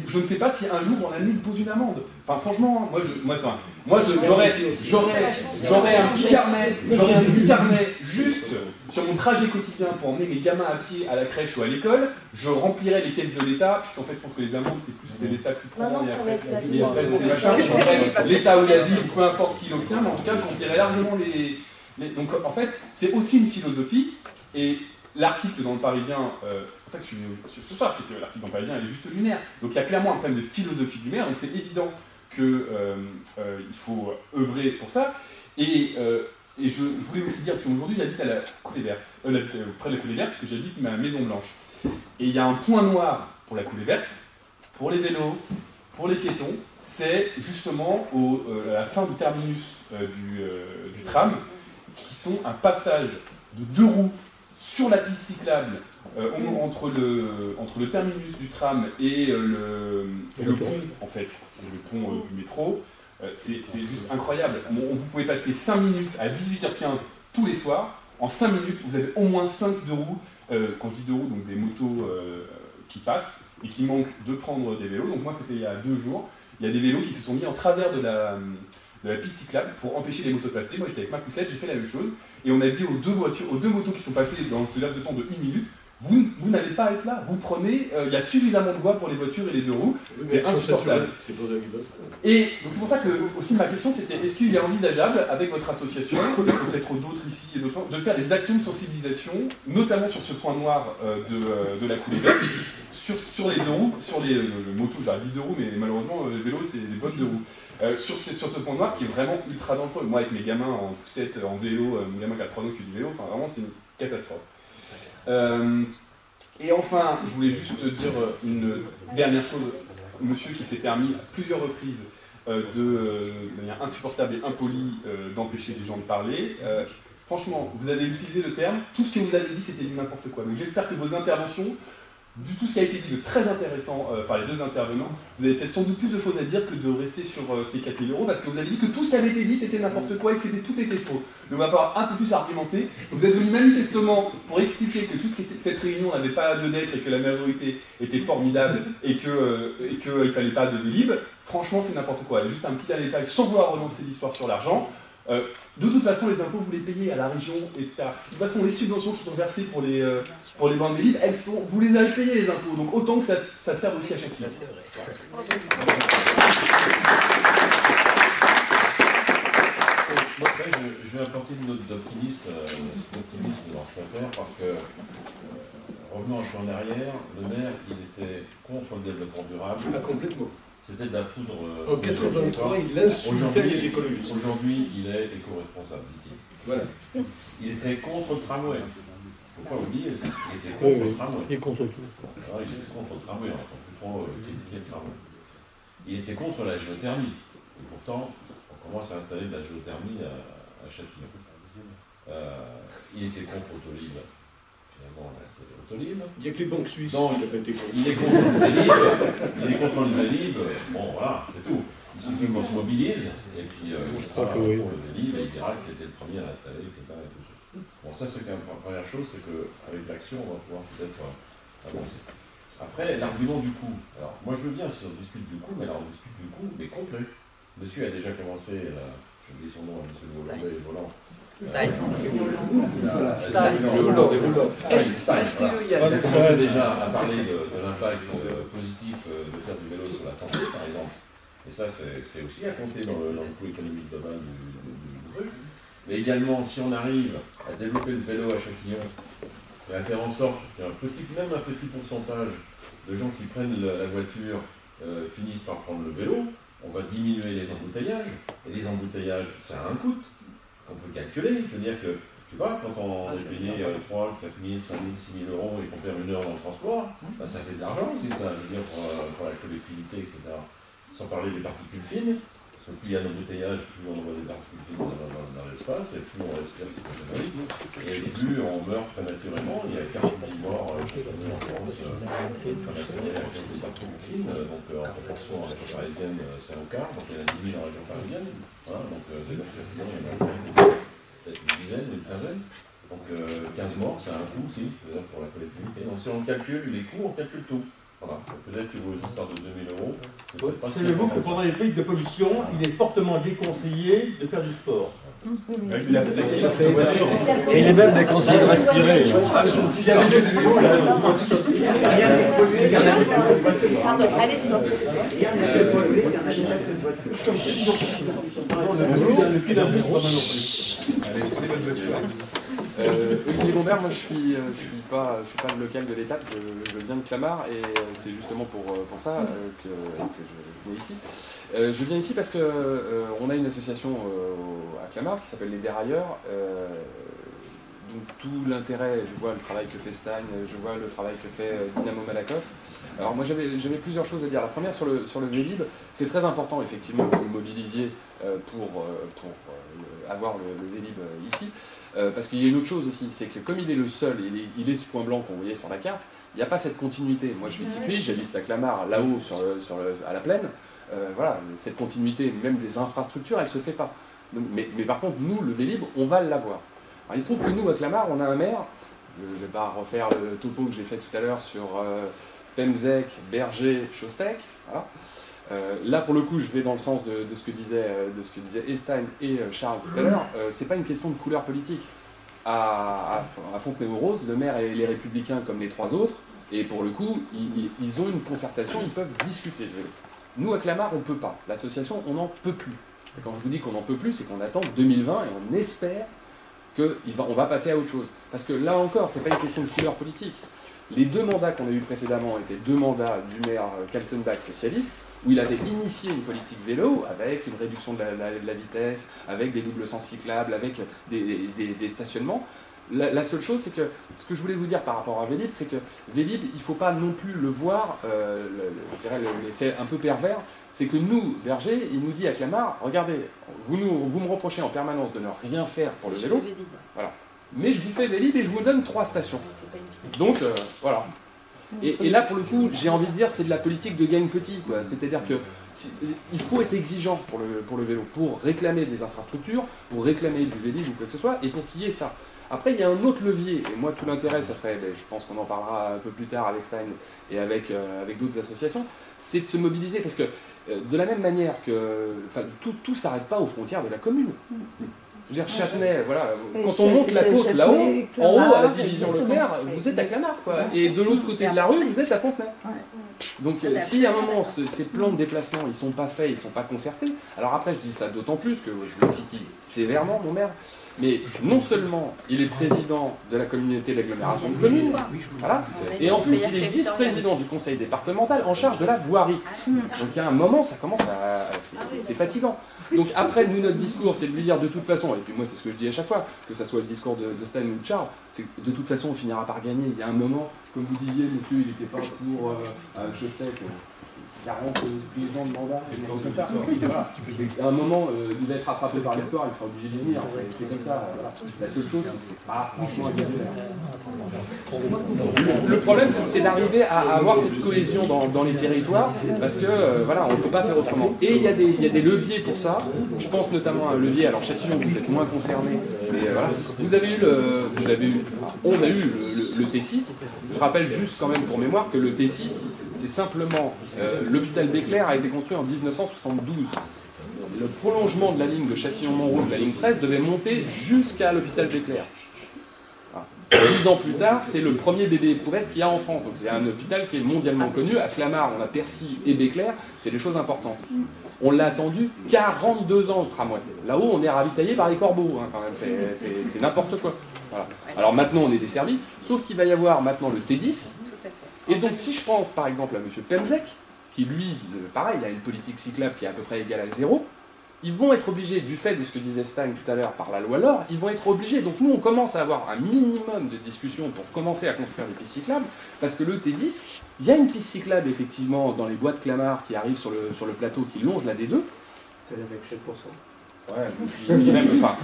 Je ne sais pas si un jour on a mis pose une amende. Enfin franchement, j'aurais un petit carnet juste sur mon trajet quotidien pour emmener mes gamins à pied à la crèche ou à l'école. Je remplirais les caisses de l'État, puisqu'en fait je pense que les amendes c'est l'État qui prend et après c'est machin. L'État ou la ville, peu importe qui l'obtient, mais en tout cas je remplirais largement les. Donc en fait c'est aussi une philosophie et l'article dans le Parisien, c'est pour ça que je suis venu ce soir, c'est que l'article dans le Parisien il est juste lunaire. Donc il y a clairement un problème de philosophie du maire, donc c'est évident qu'il faut œuvrer pour ça. Et je voulais aussi dire, parce qu'aujourd'hui j'habite à la Coulée Verte, près de la Coulée Verte, puisque j'habite ma Maison Blanche. Et il y a un point noir pour la Coulée Verte, pour les vélos, pour les piétons, c'est justement à la fin du terminus du tram, qui sont un passage de 2 roues sur la piste cyclable, entre le terminus du tram et le pont, en fait, le pont du métro, c'est juste incroyable. Vous pouvez passer 5 minutes à 18h15 tous les soirs. En 5 minutes, vous avez au moins 5 2 roues, quand je dis 2 roues, donc des motos qui passent et qui manquent de prendre des vélos. Donc moi, c'était il y a 2 jours. Il y a des vélos qui se sont mis en travers de la piste cyclable pour empêcher les motos de passer. Moi, j'étais avec ma poussette, j'ai fait la même chose. Et on a dit aux 2 motos qui sont passées dans ce laps de temps de 1 minute, vous n'allez pas être là, vous prenez, il y a suffisamment de voies pour les voitures et les 2 roues, c'est insupportable. Et donc c'est pour ça que aussi ma question c'était, est-ce qu'il est envisageable, avec votre association, et peut-être d'autres ici et d'autres, de faire des actions de sensibilisation, notamment sur ce point noir de la Coulée Verte, sur les 2 roues, sur les motos, j'aurais dit 2 roues, mais malheureusement les vélos c'est des bonnes 2 roues. Sur ce point noir qui est vraiment ultra dangereux. Moi avec mes gamins en poussette, en vélo, mon gamin qui a 3 ans qui fait du vélo, enfin vraiment c'est une catastrophe. Et enfin, je voulais juste dire une dernière chose. Monsieur qui s'est permis à plusieurs reprises de manière insupportable et impolie d'empêcher les gens de parler. Franchement, vous avez utilisé le terme, tout ce que vous avez dit c'était du n'importe quoi. Donc j'espère que vos interventions, vu tout ce qui a été dit de très intéressant par les 2 intervenants, vous avez peut-être sans doute plus de choses à dire que de rester sur ces 4 000 €, parce que vous avez dit que tout ce qui avait été dit c'était n'importe quoi et que tout était faux. Donc on va falloir un peu plus argumenter. Vous êtes venu manifestement pour expliquer que cette réunion n'avait pas lieu d'être et que la majorité était formidable et qu'il ne fallait pas de Vélib. Franchement c'est n'importe quoi. Et juste un petit dernier détail, sans vouloir relancer l'histoire sur l'argent. De toute façon, les impôts, vous les payez à la région, etc. De toute façon, les subventions qui sont versées pour les bandes Vélib, vous les avez payées, les impôts. Donc autant que ça serve aussi à chaque fois. Je vais apporter une note d'optimisme dans cette affaire, parce que, revenons un peu en arrière, le maire, il était contre le développement durable. Ah, complètement. C'était de la poudre. En 83, il insultait les écologistes. Aujourd'hui, il est éco-responsable, dit-il. Voilà. Il était contre le tramway. Il ne faut pas oublier ça. Il était contre le tramway. Il est contre tout. Alors, il était contre le tramway, on n'entend plus trop critiquer le tramway. Il était contre la géothermie. Et pourtant, on commence à installer de la géothermie à Châtillon. Il était contre Autolib. Finalement, là, c'est Autolib. Il n'y a que les banques suisses qui n'ont pas été contre. Il est contre le Vélib. Il est contre le Vélib. Bon, voilà, c'est tout. Il suffit qu'on se mobilise, et puis il sera pour le Vélib, et il dira qu'il était le premier à l'installer, etc. Et tout ça. Bon, ça, c'est quand même la première chose, c'est qu'avec l'action, on va pouvoir peut-être avancer. Après, l'argument du coût. Alors, moi, je veux bien si on discute du coût, mais alors on discute du coût, mais complet. Monsieur a déjà commencé, je dis son nom, monsieur le Volant. Stein. Il a commencé déjà à parler de l'impact positif de faire du vélo sur la santé, par exemple. Et ça, c'est aussi à compter dans le coût économique global du truc. Mais également, si on arrive à développer le vélo à Châtillon, et à faire en sorte qu'un petit pourcentage de gens qui prennent la voiture finissent par prendre le vélo, on va diminuer les embouteillages. Et les embouteillages, ça a un coût qu'on peut calculer. Je veux dire que, je sais pas, quand on est payé 3 000, 4 000, 5 000, 6 000 euros et qu'on perd 1 heure dans le transport, bah, ça fait de l'argent aussi, ça, je veux dire, pour la collectivité, etc. Sans parler des particules fines. Parce que plus il y a d'embouteillage, plus on envoie des particules fines dans l'espace, et plus on respire ces conneries, et plus on meurt prématurément. Il y a 40 000 morts chaque année en France prématurés à cause des particules fines, donc en proportion à la région parisienne, c'est un quart, donc il y en a 10 000 en région parisienne. Voilà, donc c'est-à-dire qu'il y en a peut-être une dizaine, une quinzaine. Donc 15 morts, c'est un coût aussi, c'est-à-dire pour la collectivité. Donc si on calcule les coûts, on calcule tout. Voilà. Peut-être que vos histoires de 2 000 euros. Savez-vous que pendant les pics de pollution, il est fortement déconseillé de faire du sport. Et il est même déconseillé de respirer. S'il y a des vélos, là, on va tout sortir. Pardon, allez-y. Olivier Bombert, moi je suis pas le local de l'étape, je viens de Clamart et c'est justement pour ça que je viens ici. Je viens ici parce que on a une association à Clamart qui s'appelle les Dérailleurs. Donc tout l'intérêt, je vois le travail que fait Stein, je vois le travail que fait Dynamo Malakoff. Alors moi j'avais plusieurs choses à dire. La première sur le Vélib, c'est très important effectivement que vous mobilisiez pour avoir le Vélib ici. Parce qu'il y a une autre chose aussi, c'est que comme il est le seul, il est ce point blanc qu'on voyait sur la carte, il n'y a pas cette continuité. Moi je suis cycliste, j'habite à Clamart, là-haut à la plaine. Voilà, cette continuité, même des infrastructures, elle ne se fait pas. Donc, mais par contre, nous, le Vélib, on va l'avoir. Alors, il se trouve que nous, à Clamart, on a un maire, je ne vais pas refaire le topo que j'ai fait tout à l'heure sur Pemzec, Berger, Chostec. Voilà. Là, pour le coup, je vais dans le sens de ce que disaient Estein et Charles tout à l'heure. C'est pas une question de couleur politique. À Fontenay-aux-Roses, le maire et les Républicains comme les trois autres, et pour le coup, ils ont une concertation, ils peuvent discuter. Nous, à Clamart, on ne peut pas. L'association, on n'en peut plus. Et quand je vous dis qu'on n'en peut plus, c'est qu'on attend 2020 et on espère qu'on va passer à autre chose. Parce que là encore, ce n'est pas une question de couleur politique. Les 2 mandats qu'on a eus précédemment étaient 2 mandats du maire Kaltenbach socialiste, où il avait initié une politique vélo avec une réduction de la vitesse, avec des doubles sens cyclables, avec des stationnements. La seule chose, c'est que ce que je voulais vous dire par rapport à Vélib, c'est que Vélib, il ne faut pas non plus le voir, je dirais l'effet un peu pervers, c'est que nous, Berger, il nous dit à Clamart, regardez, vous me reprochez en permanence de ne rien faire pour le vélo, voilà. Mais je vous fais Vélib et je vous donne 3 stations. Donc, voilà. Et là, pour le coup, j'ai envie de dire, c'est de la politique de gagne petit, quoi. C'est-à-dire que il faut être exigeant pour le vélo, pour réclamer des infrastructures, pour réclamer du Vélib ou quoi que ce soit, et pour qu'il y ait ça. Après, il y a un autre levier, et moi, tout l'intérêt, ça serait, je pense qu'on en parlera un peu plus tard avec Stein et avec d'autres associations, c'est de se mobiliser, parce que de la même manière que tout ne s'arrête pas aux frontières de la commune. Je veux dire, Châtenay, voilà, quand on monte la côte là-haut, en haut, à la division Leclerc, vous êtes à Clamart, quoi. Et de l'autre côté de la rue, vous êtes à Fontenay. Donc, si à un moment, ces plans de déplacement, ils ne sont pas faits, ils ne sont pas concertés, alors après, je dis ça d'autant plus que je le titille sévèrement, mon maire, mais non seulement il est président de la communauté d'agglomération de communes, voilà, et en plus, il est vice-président du conseil départemental en charge de la voirie. Donc, il y a un moment, ça commence à... c'est fatigant. Donc après, nous, notre discours, c'est de lui dire de toute façon, et puis moi c'est ce que je dis à chaque fois, que ça soit le discours de Stein ou de Charles, c'est que de toute façon on finira par gagner. Il y a un moment, comme vous disiez, monsieur, il n'était pas pour Chostec, 42 ans de mandat, c'est comme ça. Voilà. À un moment, il va être rattrapé par l'histoire, il sera obligé de venir, c'est comme ça. Voilà. La seule chose, c'est pas franchement le problème, c'est d'arriver à avoir cette cohésion dans les territoires, parce que voilà, on ne peut pas faire autrement. Et il y a des leviers pour ça. Je pense notamment à un levier, alors Châtillon, vous êtes moins concerné, mais voilà. On a eu le T6. Je rappelle juste quand même pour mémoire que le T6, c'est simplement l'hôpital Béclair a été construit en 1972. Le prolongement de la ligne de Châtillon-Montrouge, la ligne 13, devait monter jusqu'à l'hôpital Béclair. 10 ans plus tard, c'est le premier bébé éprouvette qu'il y a en France. Donc c'est un hôpital qui est mondialement connu. À Clamart, on a Percy et Béclair, c'est des choses importantes. On l'a attendu 42 ans le tramway. Là-haut, on est ravitaillé par les corbeaux, hein, quand même, c'est n'importe quoi. Voilà. Alors maintenant, on est desservi, sauf qu'il va y avoir maintenant le T10. Et donc, si je pense par exemple à M. Pemzec, qui lui, pareil, a une politique cyclable qui est à peu près égale à 0, ils vont être obligés, du fait de ce que disait Stein tout à l'heure par la loi LOR, ils vont être obligés, donc nous on commence à avoir un minimum de discussion pour commencer à construire des pistes cyclables, parce que le T10, il y a une piste cyclable effectivement dans les bois de Clamart qui arrive sur le plateau qui longe la D2. Celle avec 7%. Ouais, puis même, enfin,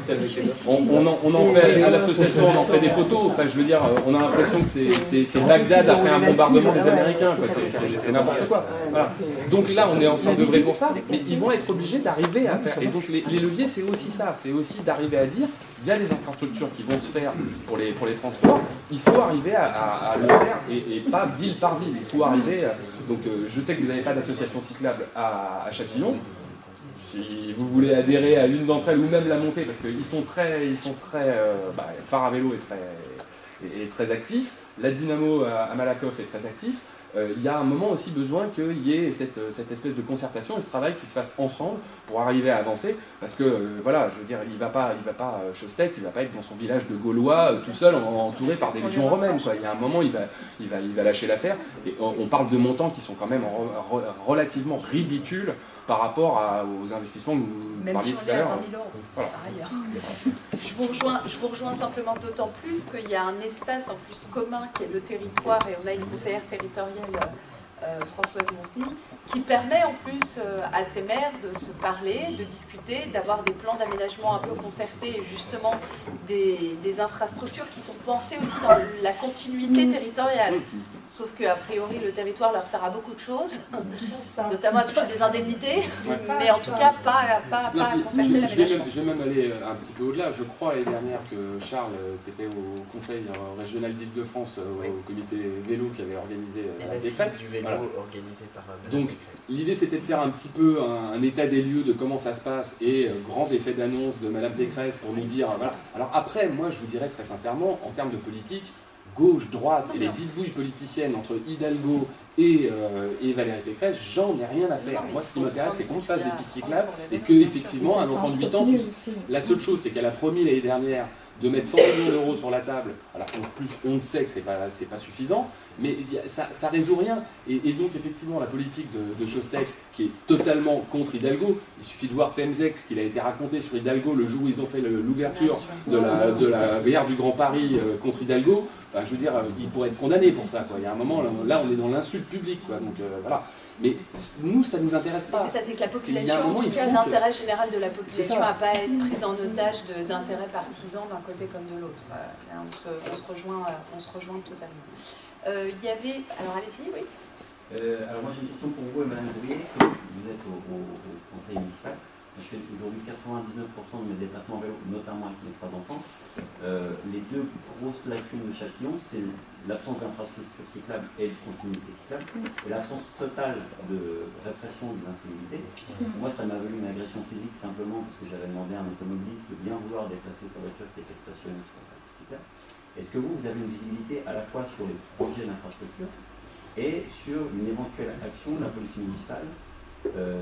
on en fait, à l'association, on en fait des photos, enfin, je veux dire, on a l'impression que c'est Bagdad après un bombardement des Américains, quoi, c'est n'importe quoi. Voilà. Donc là, on est en train d'œuvrer pour ça, mais ils vont être obligés d'arriver à faire, et donc les leviers, c'est aussi ça, c'est aussi d'arriver à dire, il y a des infrastructures qui vont se faire pour les transports, il faut arriver à le faire, et pas ville par ville, il faut arriver, donc je sais que vous n'avez pas d'association cyclable à Châtillon. Si vous voulez adhérer à l'une d'entre elles ou même la monter, parce qu'ils sont très Phare à vélo est très actif, la Dynamo à Malakoff est très actif. Il y a un moment aussi besoin qu'il y ait cette espèce de concertation et ce travail qui se fasse ensemble pour arriver à avancer, parce que voilà, je veux dire, il va pas Chostec, il va pas être dans son village de Gaulois tout seul entouré par des légions romaines, quoi. Il y a un moment, il va lâcher l'affaire, et on parle de montants qui sont quand même relativement ridicules par rapport aux investissements que vous parliez tout à l'heure. Même si on est à 20 000 €, voilà. Par ailleurs. Je vous rejoins simplement d'autant plus qu'il y a un espace en plus commun qui est le territoire, et on a une conseillère territoriale, Françoise Monsny, qui permet en plus à ces maires de se parler, de discuter, d'avoir des plans d'aménagement un peu concertés, et justement des infrastructures qui sont pensées aussi dans la continuité territoriale. Sauf qu'a priori, le territoire leur sert à beaucoup de choses, notamment à toucher des indemnités, mais en tout cas pas à concerter l'aménagement. Je vais même aller un petit peu au-delà. Je crois l'année dernière que Charles, tu étais au Conseil régional d'Île-de-France, au comité vélo qui avait organisé les assises du vélo organisées par Madame Donc l'idée c'était de faire un petit peu un état des lieux de comment ça se passe et grand effet d'annonce de Madame Pécresse pour nous dire voilà. Alors après, moi je vous dirais très sincèrement, en termes de politique, gauche, droite et les bisbouilles politiciennes entre Hidalgo et Valérie Pécresse, j'en ai rien à faire. Moi, ce qui m'intéresse, c'est qu'on fasse des pistes cyclables et que, effectivement, un enfant de 8 ans puisse. La seule chose, c'est qu'elle a promis l'année dernière de mettre 100 millions € sur la table, alors qu'en plus, on sait que c'est pas suffisant, mais ça résout rien. Et donc, effectivement, la politique de Chostec, qui est totalement contre Hidalgo, il suffit de voir Pemzec, ce qu'il a été raconté sur Hidalgo le jour où ils ont fait l'ouverture de la gare du Grand Paris contre Hidalgo. Enfin, je veux dire, il pourrait être condamné pour ça, quoi. Il y a un moment, là, on est dans l'insulte publique, quoi. Donc, voilà. Mais nous, ça ne nous intéresse pas. C'est ça, c'est que la population, en tout cas, l'intérêt général de la population n'a pas à être prise en otage d'intérêts partisans d'un côté comme de l'autre. On se rejoint totalement. Il y avait... Alors, allez-y, oui. Alors moi, j'ai une question pour vous, Madame Brouillet. Vous êtes au conseil municipal. Je fais aujourd'hui 99% de mes déplacements en vélo, notamment avec mes 3 enfants. Les 2 grosses lacunes de Châtillon, c'est l'absence d'infrastructures cyclables et de continuité cyclable, et l'absence totale de répression de l'incivilité. Moi, ça m'a valu une agression physique simplement parce que j'avais demandé à un automobiliste de bien vouloir déplacer sa voiture qui était stationnée sur la piste cyclable. Est-ce que vous avez une visibilité à la fois sur les projets d'infrastructure et sur une éventuelle action de la police municipale,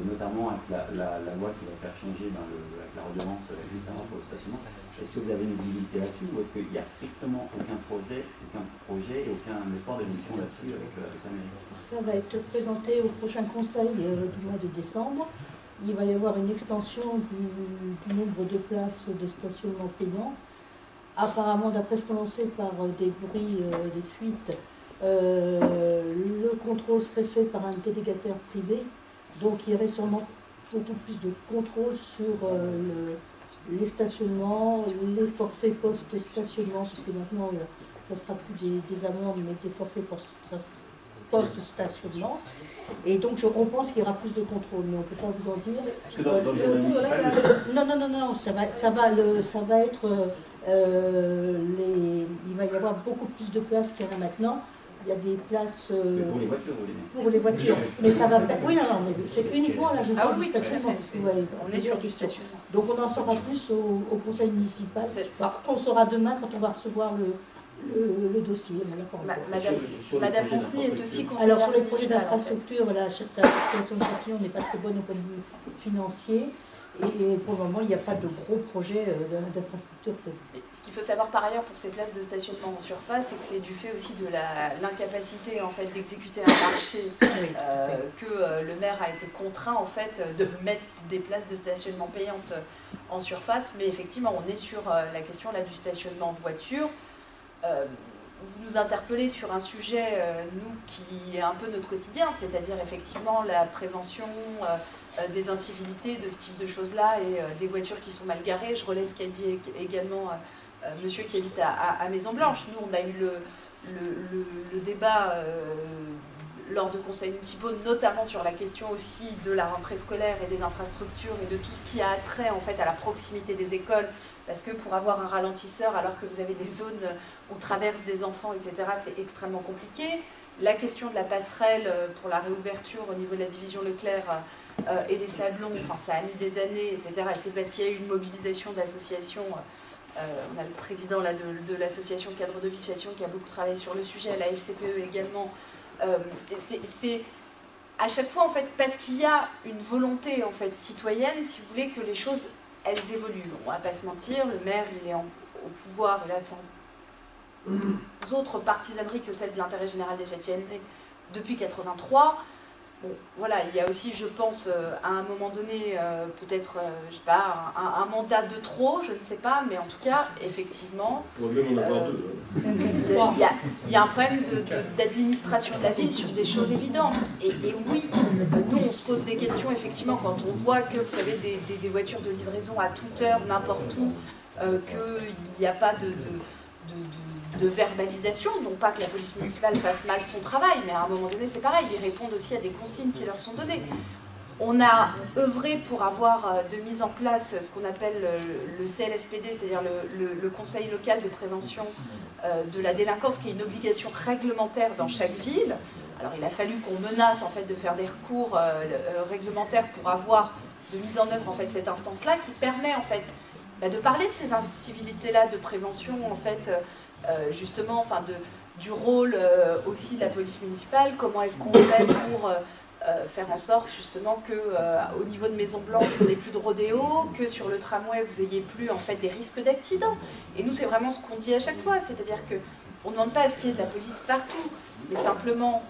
notamment avec la loi qui va faire changer avec la redevance, etc. pour le stationnement? Est-ce que vous avez une visibilité là-dessus ou est-ce qu'il n'y a strictement aucun projet et aucun effort de mission là-dessus avec la mairie? Ça va être présenté au prochain conseil du mois de décembre. Il va y avoir une extension du nombre de places de stationnement payant. Apparemment, d'après ce qu'on sait par des bruits, des fuites, le contrôle serait fait par un délégataire privé. Donc il y aurait sûrement beaucoup plus de contrôle sur les stationnements, les forfaits post-stationnement, parce que maintenant, ça ne sera plus des amendes, mais des forfaits post-stationnement. Et donc, on pense qu'il y aura plus de contrôle, mais on ne peut pas vous en dire. Parce que dans le domaine municipal, non, ça va être... il va y avoir beaucoup plus de places qu'il y en a maintenant. Il y a des places pour les voitures, pour les voitures. Mais ça va. Oui, non, mais c'est uniquement là, je Ah du oui, stationnement. on est sur du stationnement. Donc on en saura plus au conseil municipal. On saura demain quand on va recevoir le dossier. Madame Monsny est aussi conseillère Alors, sur les projets municipale, d'infrastructure, la situation de Châtillon n'est pas très bonne au point de vue financier. Et pour le moment, il n'y a pas de gros projets d'infrastructure prévus. Ce qu'il faut savoir par ailleurs pour ces places de stationnement en surface, c'est que c'est du fait aussi de l'incapacité en fait d'exécuter un marché que le maire a été contraint en fait de mettre des places de stationnement payantes en surface. Mais effectivement, on est sur la question là du stationnement en voiture. Vous nous interpellez sur un sujet, nous, qui est un peu notre quotidien, c'est-à-dire effectivement la prévention des incivilités, de ce type de choses-là, et des voitures qui sont mal garées. Je relais ce qu'a dit également monsieur qui habite à Maison-Blanche. Nous, on a eu le débat lors de conseils municipaux, notamment sur la question aussi de la rentrée scolaire et des infrastructures et de tout ce qui a trait en fait à la proximité des écoles, parce que pour avoir un ralentisseur alors que vous avez des zones où traversent des enfants, etc., c'est extrêmement compliqué. La question de la passerelle pour la réouverture au niveau de la division Leclerc et les Sablons, enfin ça a mis des années, etc. C'est parce qu'il y a eu une mobilisation d'associations. On a le président là, de l'association Cadre de Vie de Châtillon qui a beaucoup travaillé sur le sujet, la FCPE également. C'est à chaque fois en fait parce qu'il y a une volonté en fait citoyenne, si vous voulez, que les choses elles évoluent. On va pas se mentir, le maire il est au pouvoir, il a sans autres partisaneries que celle de l'intérêt général des Châtillonnais depuis 83. Bon, voilà, il y a aussi, je pense, à un moment donné, peut-être, je sais pas, un mandat de trop, je ne sais pas, mais en tout cas, effectivement, il y a un problème d'administration de la ville sur des choses évidentes. Et oui, nous, on se pose des questions, effectivement, quand on voit que vous avez des voitures de livraison à toute heure, n'importe où, qu'il n'y a pas de verbalisation, non pas que la police municipale fasse mal son travail, mais à un moment donné c'est pareil, ils répondent aussi à des consignes qui leur sont données. On a œuvré pour avoir de mise en place ce qu'on appelle le CLSPD, c'est-à-dire le Conseil local de prévention de la délinquance, qui est une obligation réglementaire dans chaque ville. Alors il a fallu qu'on menace en fait de faire des recours réglementaires pour avoir de mise en œuvre en fait cette instance-là, qui permet en fait de parler de ces incivilités-là, de prévention en fait. Justement, enfin du rôle aussi de la police municipale, comment est-ce qu'on fait pour faire en sorte justement que au niveau de Maison-Blanche, on n'ait plus de rodéo, que sur le tramway, vous n'ayez plus en fait des risques d'accident. Et nous, c'est vraiment ce qu'on dit à chaque fois, c'est-à-dire qu'on ne demande pas à ce qu'il y ait de la police partout, mais simplement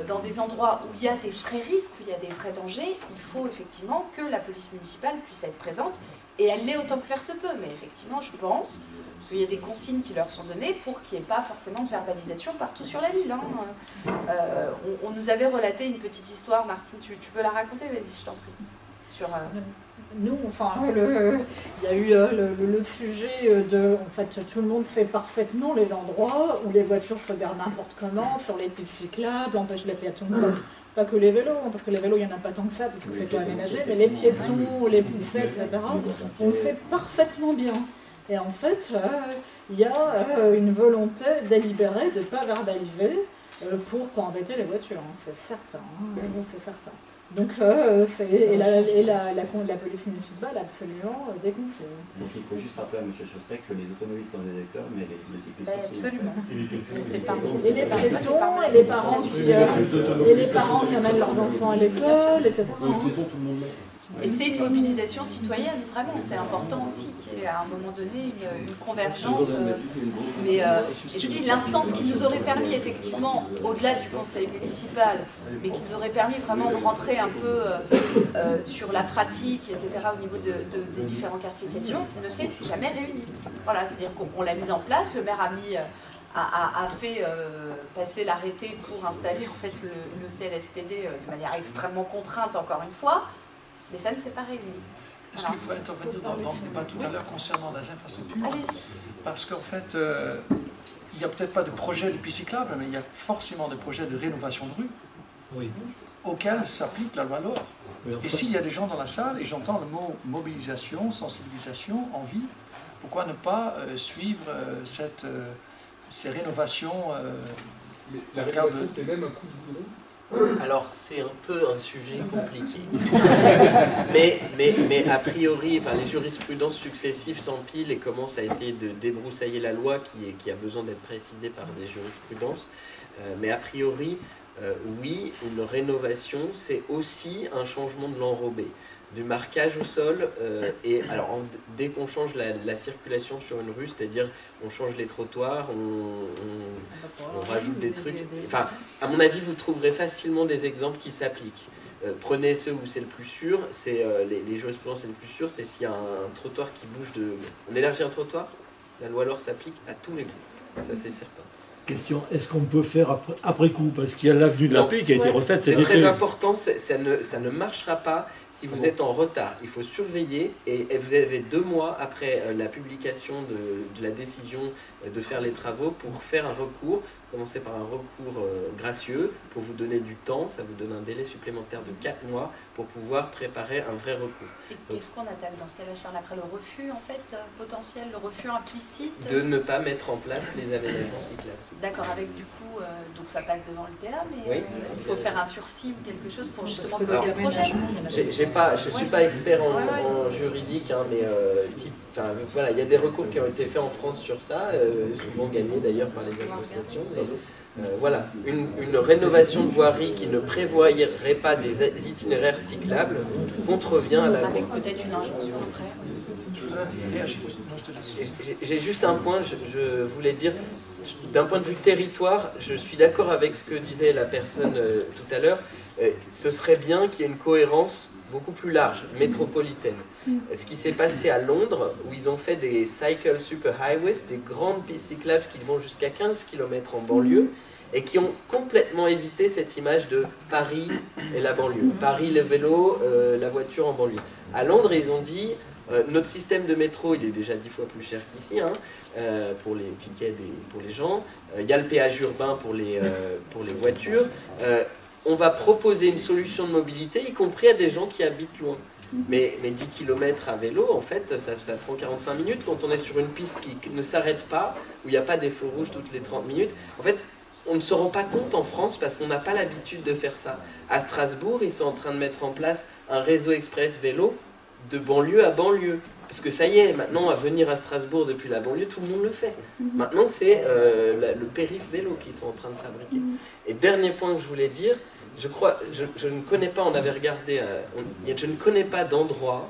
dans des endroits où il y a des vrais risques, où il y a des vrais dangers, il faut effectivement que la police municipale puisse être présente, et elle l'est autant que faire se peut. Mais effectivement, je pense qu'il y a des consignes qui leur sont données pour qu'il n'y ait pas forcément de verbalisation partout sur la ville. On nous avait relaté une petite histoire, Martine, tu peux la raconter? Vas-y, je t'en prie. Sur, Nous, enfin, il y a eu le sujet de, en fait, tout le monde sait parfaitement l'endroit où les voitures se garent n'importe comment, sur les pistes cyclables, empêchent les piétons, pas que les vélos, parce que les vélos, il n'y en a pas tant que ça, parce que c'est pas aménagé, mais les piétons, les poussées, etc., on le sait parfaitement bien. Et en fait, il y a une volonté délibérée de ne pas verbaliser pour pas embêter les voitures, c'est certain, c'est certain. Donc, la police municipale absolument déconseille. Donc il faut juste rappeler à M. Chostek que les automobilistes sont des électeurs, mais les cyclistes aussi. Absolument. Et les piétons, et les parents qui amènent leurs enfants à l'école, etc. Et c'est une mobilisation citoyenne, vraiment, c'est important aussi qu'il y ait à un moment donné une convergence. Et je dis l'instance qui nous aurait permis effectivement, au-delà du conseil municipal, mais qui nous aurait permis vraiment de rentrer un peu sur la pratique, etc., au niveau des différents quartiers de Châtillon, ne s'est jamais réunie. Voilà, c'est-à-dire qu'on l'a mise en place, le maire a fait passer l'arrêté pour installer en fait le CLSPD de manière extrêmement contrainte, encore une fois. Mais ça ne s'est pas réuni. Est-ce que je peux intervenir dans le débat tout à l'heure concernant les infrastructures? Allez-y. Parce qu'en fait, il n'y a peut-être pas de projet de piste cyclable, mais il y a forcément des projets de rénovation de rue auxquels s'applique la loi LOR. Et s'il y a des gens dans la salle, et j'entends le mot mobilisation, sensibilisation, envie, pourquoi ne pas suivre ces rénovations La rénovation, c'est même un coup de goudron? Alors, c'est un peu un sujet compliqué. mais a priori, enfin, les jurisprudences successives s'empilent et commencent à essayer de débroussailler la loi qui a besoin d'être précisée par des jurisprudences. Mais a priori, oui, une rénovation, c'est aussi un changement de l'enrobé. Du marquage au sol, et alors dès qu'on change la circulation sur une rue, c'est-à-dire on change les trottoirs, on rajoute des trucs. Enfin, à mon avis, vous trouverez facilement des exemples qui s'appliquent. Prenez ceux où c'est le plus sûr, c'est les jurisprudences les plus sûres, c'est s'il y a un trottoir qui bouge de. On élargit un trottoir, la loi alors s'applique à tous les coups. Ça c'est certain. Question, est-ce qu'on peut faire après coup? Parce qu'il y a l'avenue de la Paix qui a été refaite cet été. C'est très important, ça ne marchera pas si vous êtes en retard. Il faut surveiller et vous avez 2 mois après la publication de la décision de faire les travaux pour faire un recours. Commencez par un recours gracieux pour vous donner du temps, ça vous donne un délai supplémentaire de 4 mois pour pouvoir préparer un vrai recours. Et qu'est-ce qu'on attaque dans ce cas-là, Charles, après le refus en fait potentiel, le refus implicite? De ne pas mettre en place les aménagements cyclables. D'accord, avec du coup, donc ça passe devant le DELA, mais oui, il faut faire un sursis ou quelque chose pour justement bloquer le projet. Je ne suis pas expert en juridique, hein, mais voilà, il y a des recours qui ont été faits en France sur ça, souvent gagnés d'ailleurs par les associations. Voilà, une rénovation de voirie qui ne prévoirait pas des itinéraires cyclables contrevient à la loi. Avec peut-être une injonction après. J'ai juste un point, je voulais dire, d'un point de vue territoire, je suis d'accord avec ce que disait la personne tout à l'heure, ce serait bien qu'il y ait une cohérence beaucoup plus large, métropolitaine. Ce qui s'est passé à Londres, où ils ont fait des cycle super highways, des grandes pistes cyclables qui vont jusqu'à 15 km en banlieue, et qui ont complètement évité cette image de Paris et la banlieue. Paris, le vélo, la voiture en banlieue. À Londres, ils ont dit, notre système de métro, il est déjà 10 fois plus cher qu'ici, hein, pour les tickets pour les gens. Il y a le péage urbain pour les voitures. On va proposer une solution de mobilité, y compris à des gens qui habitent loin. Mais 10 km à vélo, en fait, ça prend 45 minutes quand on est sur une piste qui ne s'arrête pas, où il n'y a pas des feux rouges toutes les 30 minutes. En fait, on ne se rend pas compte en France parce qu'on n'a pas l'habitude de faire ça. À Strasbourg, ils sont en train de mettre en place un réseau express vélo de banlieue à banlieue. Parce que ça y est, maintenant, à venir à Strasbourg depuis la banlieue, tout le monde le fait. Maintenant, c'est le périph' vélo qu'ils sont en train de fabriquer. Et dernier point que je voulais dire, je ne connais pas, on avait regardé, je ne connais pas d'endroit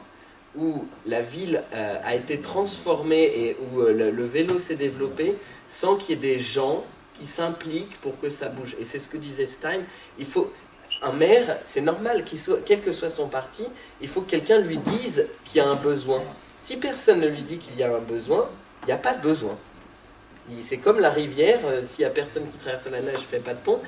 où la ville a été transformée et où le vélo s'est développé sans qu'il y ait des gens qui s'impliquent pour que ça bouge. Et c'est ce que disait Stein, il faut... Un maire, c'est normal, quel que soit son parti, il faut que quelqu'un lui dise qu'il y a un besoin. Si personne ne lui dit qu'il y a un besoin, il n'y a pas de besoin. C'est comme la rivière, s'il n'y a personne qui traverse la nage, ne fait pas de pont,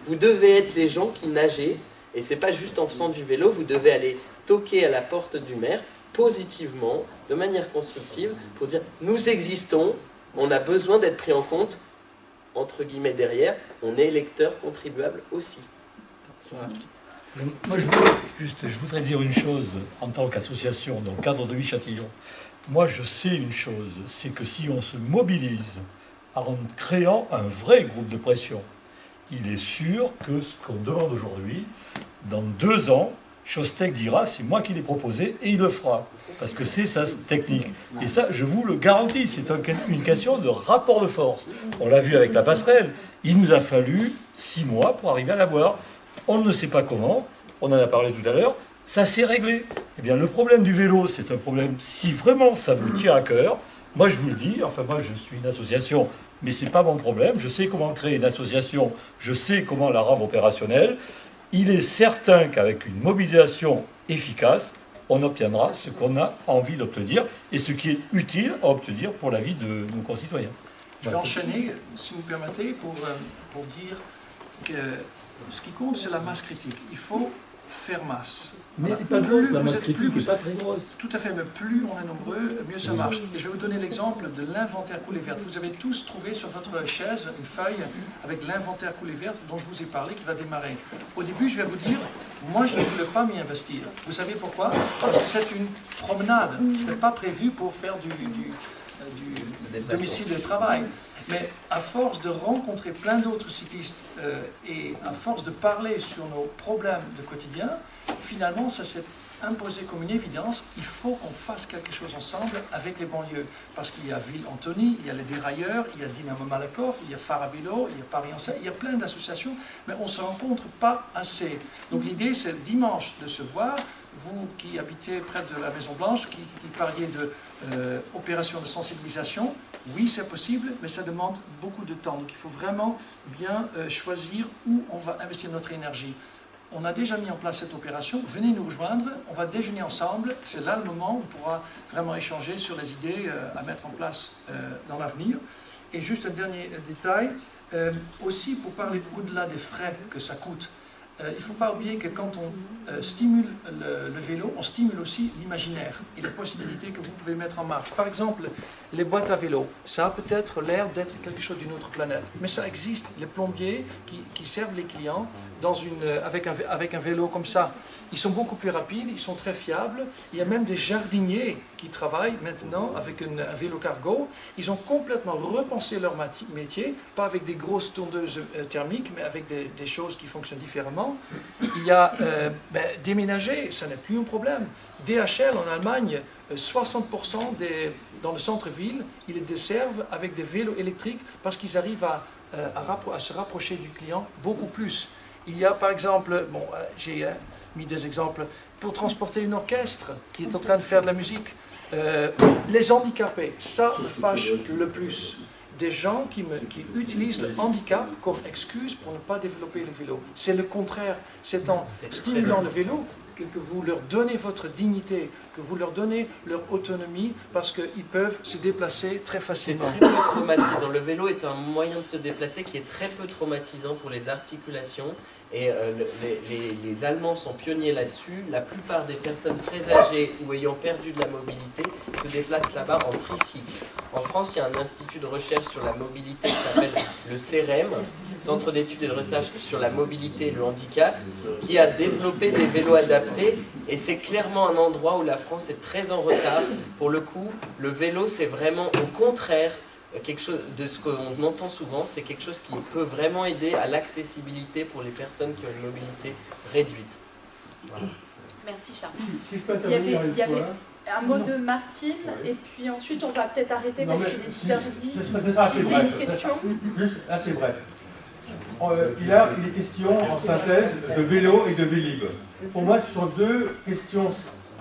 vous devez être les gens qui nagez, et c'est pas juste en faisant du vélo, vous devez aller toquer à la porte du maire, positivement, de manière constructive, pour dire « nous existons, on a besoin d'être pris en compte », entre guillemets derrière, on est électeur contribuable aussi. Moi, je voudrais dire une chose en tant qu'association, dans le cadre de Vichâtillon. Moi, je sais une chose, c'est que si on se mobilise en créant un vrai groupe de pression, il est sûr que ce qu'on demande aujourd'hui, dans 2 ans, Chostec dira, c'est moi qui l'ai proposé, et il le fera. Parce que c'est sa technique. Et ça, je vous le garantis, c'est une question de rapport de force. On l'a vu avec la passerelle. Il nous a fallu 6 mois pour arriver à l'avoir. On ne sait pas comment, on en a parlé tout à l'heure, ça s'est réglé. Eh bien, le problème du vélo, c'est un problème, si vraiment ça vous tient à cœur, moi je vous le dis, enfin moi je suis une association, mais ce n'est pas mon problème, je sais comment créer une association, je sais comment la rendre opérationnelle. Il est certain qu'avec une mobilisation efficace, on obtiendra ce qu'on a envie d'obtenir et ce qui est utile à obtenir pour la vie de nos concitoyens. Je vais enchaîner, si vous me permettez, pour dire que ce qui compte, c'est la masse critique. Il faut faire masse. Mais elle n'est pas grosse, la masse critique n'est pas très grosse. Tout à fait, mais plus on est nombreux, mieux ça marche. Et je vais vous donner l'exemple de l'inventaire coulée verte. Vous avez tous trouvé sur votre chaise une feuille avec l'inventaire coulée verte dont je vous ai parlé qui va démarrer. Au début, je vais vous dire, moi je ne voulais pas m'y investir. Vous savez pourquoi? Parce que c'est une promenade. Ce n'est pas prévu pour faire du domicile de travail. Mais à force de rencontrer plein d'autres cyclistes et à force de parler sur nos problèmes de quotidien, finalement, ça s'est imposé comme une évidence, il faut qu'on fasse quelque chose ensemble avec les banlieues. Parce qu'il y a Ville-Antony, il y a les Dérailleurs, il y a Dynamo Malakoff, il y a Phare à vélo, il y a Paris-en-Seine, il y a plein d'associations, mais on ne se rencontre pas assez. Donc l'idée, c'est dimanche de se voir. Vous qui habitez près de la Maison-Blanche, qui parliez d'opérations de sensibilisation, oui, c'est possible, mais ça demande beaucoup de temps. Donc il faut vraiment bien choisir où on va investir notre énergie. On a déjà mis en place cette opération, venez nous rejoindre, on va déjeuner ensemble, c'est là le moment où on pourra vraiment échanger sur les idées à mettre en place dans l'avenir. Et juste un dernier détail, aussi pour parler au-delà des frais que ça coûte, il ne faut pas oublier que quand on stimule le vélo, on stimule aussi l'imaginaire et les possibilités que vous pouvez mettre en marche. Par exemple, les boîtes à vélo, ça a peut-être l'air d'être quelque chose d'une autre planète, mais ça existe. Les plombiers qui servent les clients avec un vélo comme ça, ils sont beaucoup plus rapides, ils sont très fiables. Il y a même des jardiniers qui travaillent maintenant avec un vélo cargo. Ils ont complètement repensé leur métier, pas avec des grosses tondeuses thermiques, mais avec des choses qui fonctionnent différemment. Il y a déménager, ça n'est plus un problème. DHL en Allemagne, 60% dans le centre-ville, ils les desservent avec des vélos électriques parce qu'ils arrivent à se rapprocher du client beaucoup plus. Il y a par exemple, j'ai mis des exemples, pour transporter une orchestre qui est en train de faire de la musique, les handicapés, ça me fâche le plus. Des gens qui utilisent le handicap comme excuse pour ne pas développer le vélo. C'est le contraire, c'est en stimulant le vélo que vous leur donnez votre dignité, que vous leur donnez leur autonomie, parce qu'ils peuvent se déplacer très facilement. C'est très peu traumatisant. Le vélo est un moyen de se déplacer qui est très peu traumatisant pour les articulations. Et les Allemands sont pionniers là-dessus. La plupart des personnes très âgées ou ayant perdu de la mobilité se déplacent là-bas en tricycle. En France, il y a un institut de recherche sur la mobilité qui s'appelle le CEREM, Centre d'études et de recherche sur la mobilité et le handicap, qui a développé des vélos adaptés. Et c'est clairement un endroit où la France est très en retard. Pour le coup, le vélo, c'est vraiment au contraire quelque chose de ce qu'on entend souvent, c'est quelque chose qui peut vraiment aider à l'accessibilité pour les personnes qui ont une mobilité réduite. Voilà. Merci Charles. Si je peux Il y avait un mot Non. de Martine, et puis ensuite on va peut-être arrêter Non, parce mais qu'il est 10h30. C'est Si c'est une question. Juste, assez bref. Il est question en synthèse de vélo et de Vélib. Pour moi, ce sont deux questions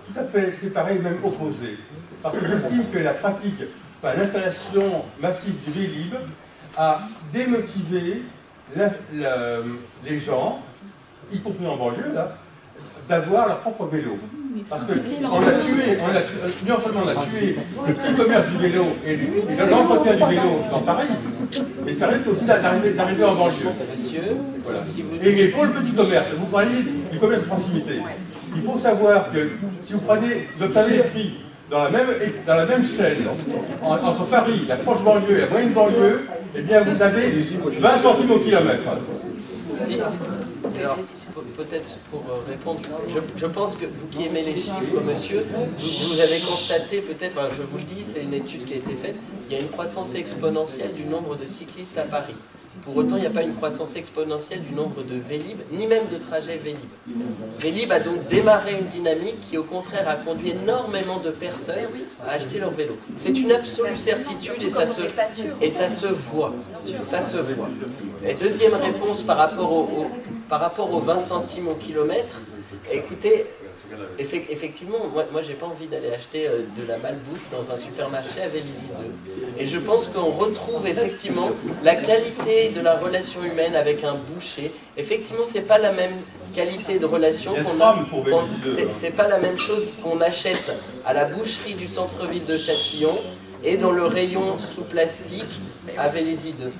tout à fait séparées, même opposées. Parce que j'estime que la pratique, l'installation massive du Vélib a démotivé les gens, y compris en banlieue, là, d'avoir leur propre vélo. Parce que on a tué, non seulement on a tué le petit commerce du vélo et l'entretien du vélo dans Paris, mais ça risque aussi d'arriver en banlieue. Voilà. Et pour le petit commerce, vous parliez du commerce de proximité. Il faut savoir que si vous obtenez les prix dans la même chaîne, entre Paris, la proche banlieue et la moyenne banlieue, eh bien vous avez 20 centimes au kilomètre. Si. Alors, peut-être pour répondre, je pense que vous qui aimez les chiffres, monsieur, vous avez constaté peut-être, enfin, je vous le dis, c'est une étude qui a été faite, il y a une croissance exponentielle du nombre de cyclistes à Paris. Pour autant, il n'y a pas une croissance exponentielle du nombre de Vélib, ni même de trajets Vélib. Vélib a donc démarré une dynamique qui, au contraire, a conduit énormément de personnes à acheter leur vélo. C'est une absolue certitude et ça se voit. Ça se voit. Et deuxième réponse par rapport aux 20 centimes au kilomètre, écoutez, effectivement, moi j'ai pas envie d'aller acheter de la malbouffe dans un supermarché à Vélizy 2. Et je pense qu'on retrouve effectivement la qualité de la relation humaine avec un boucher. Effectivement, c'est pas la même qualité de relation c'est pas la même chose qu'on achète à la boucherie du centre-ville de Châtillon et dans le rayon sous plastique à Vélizy 2.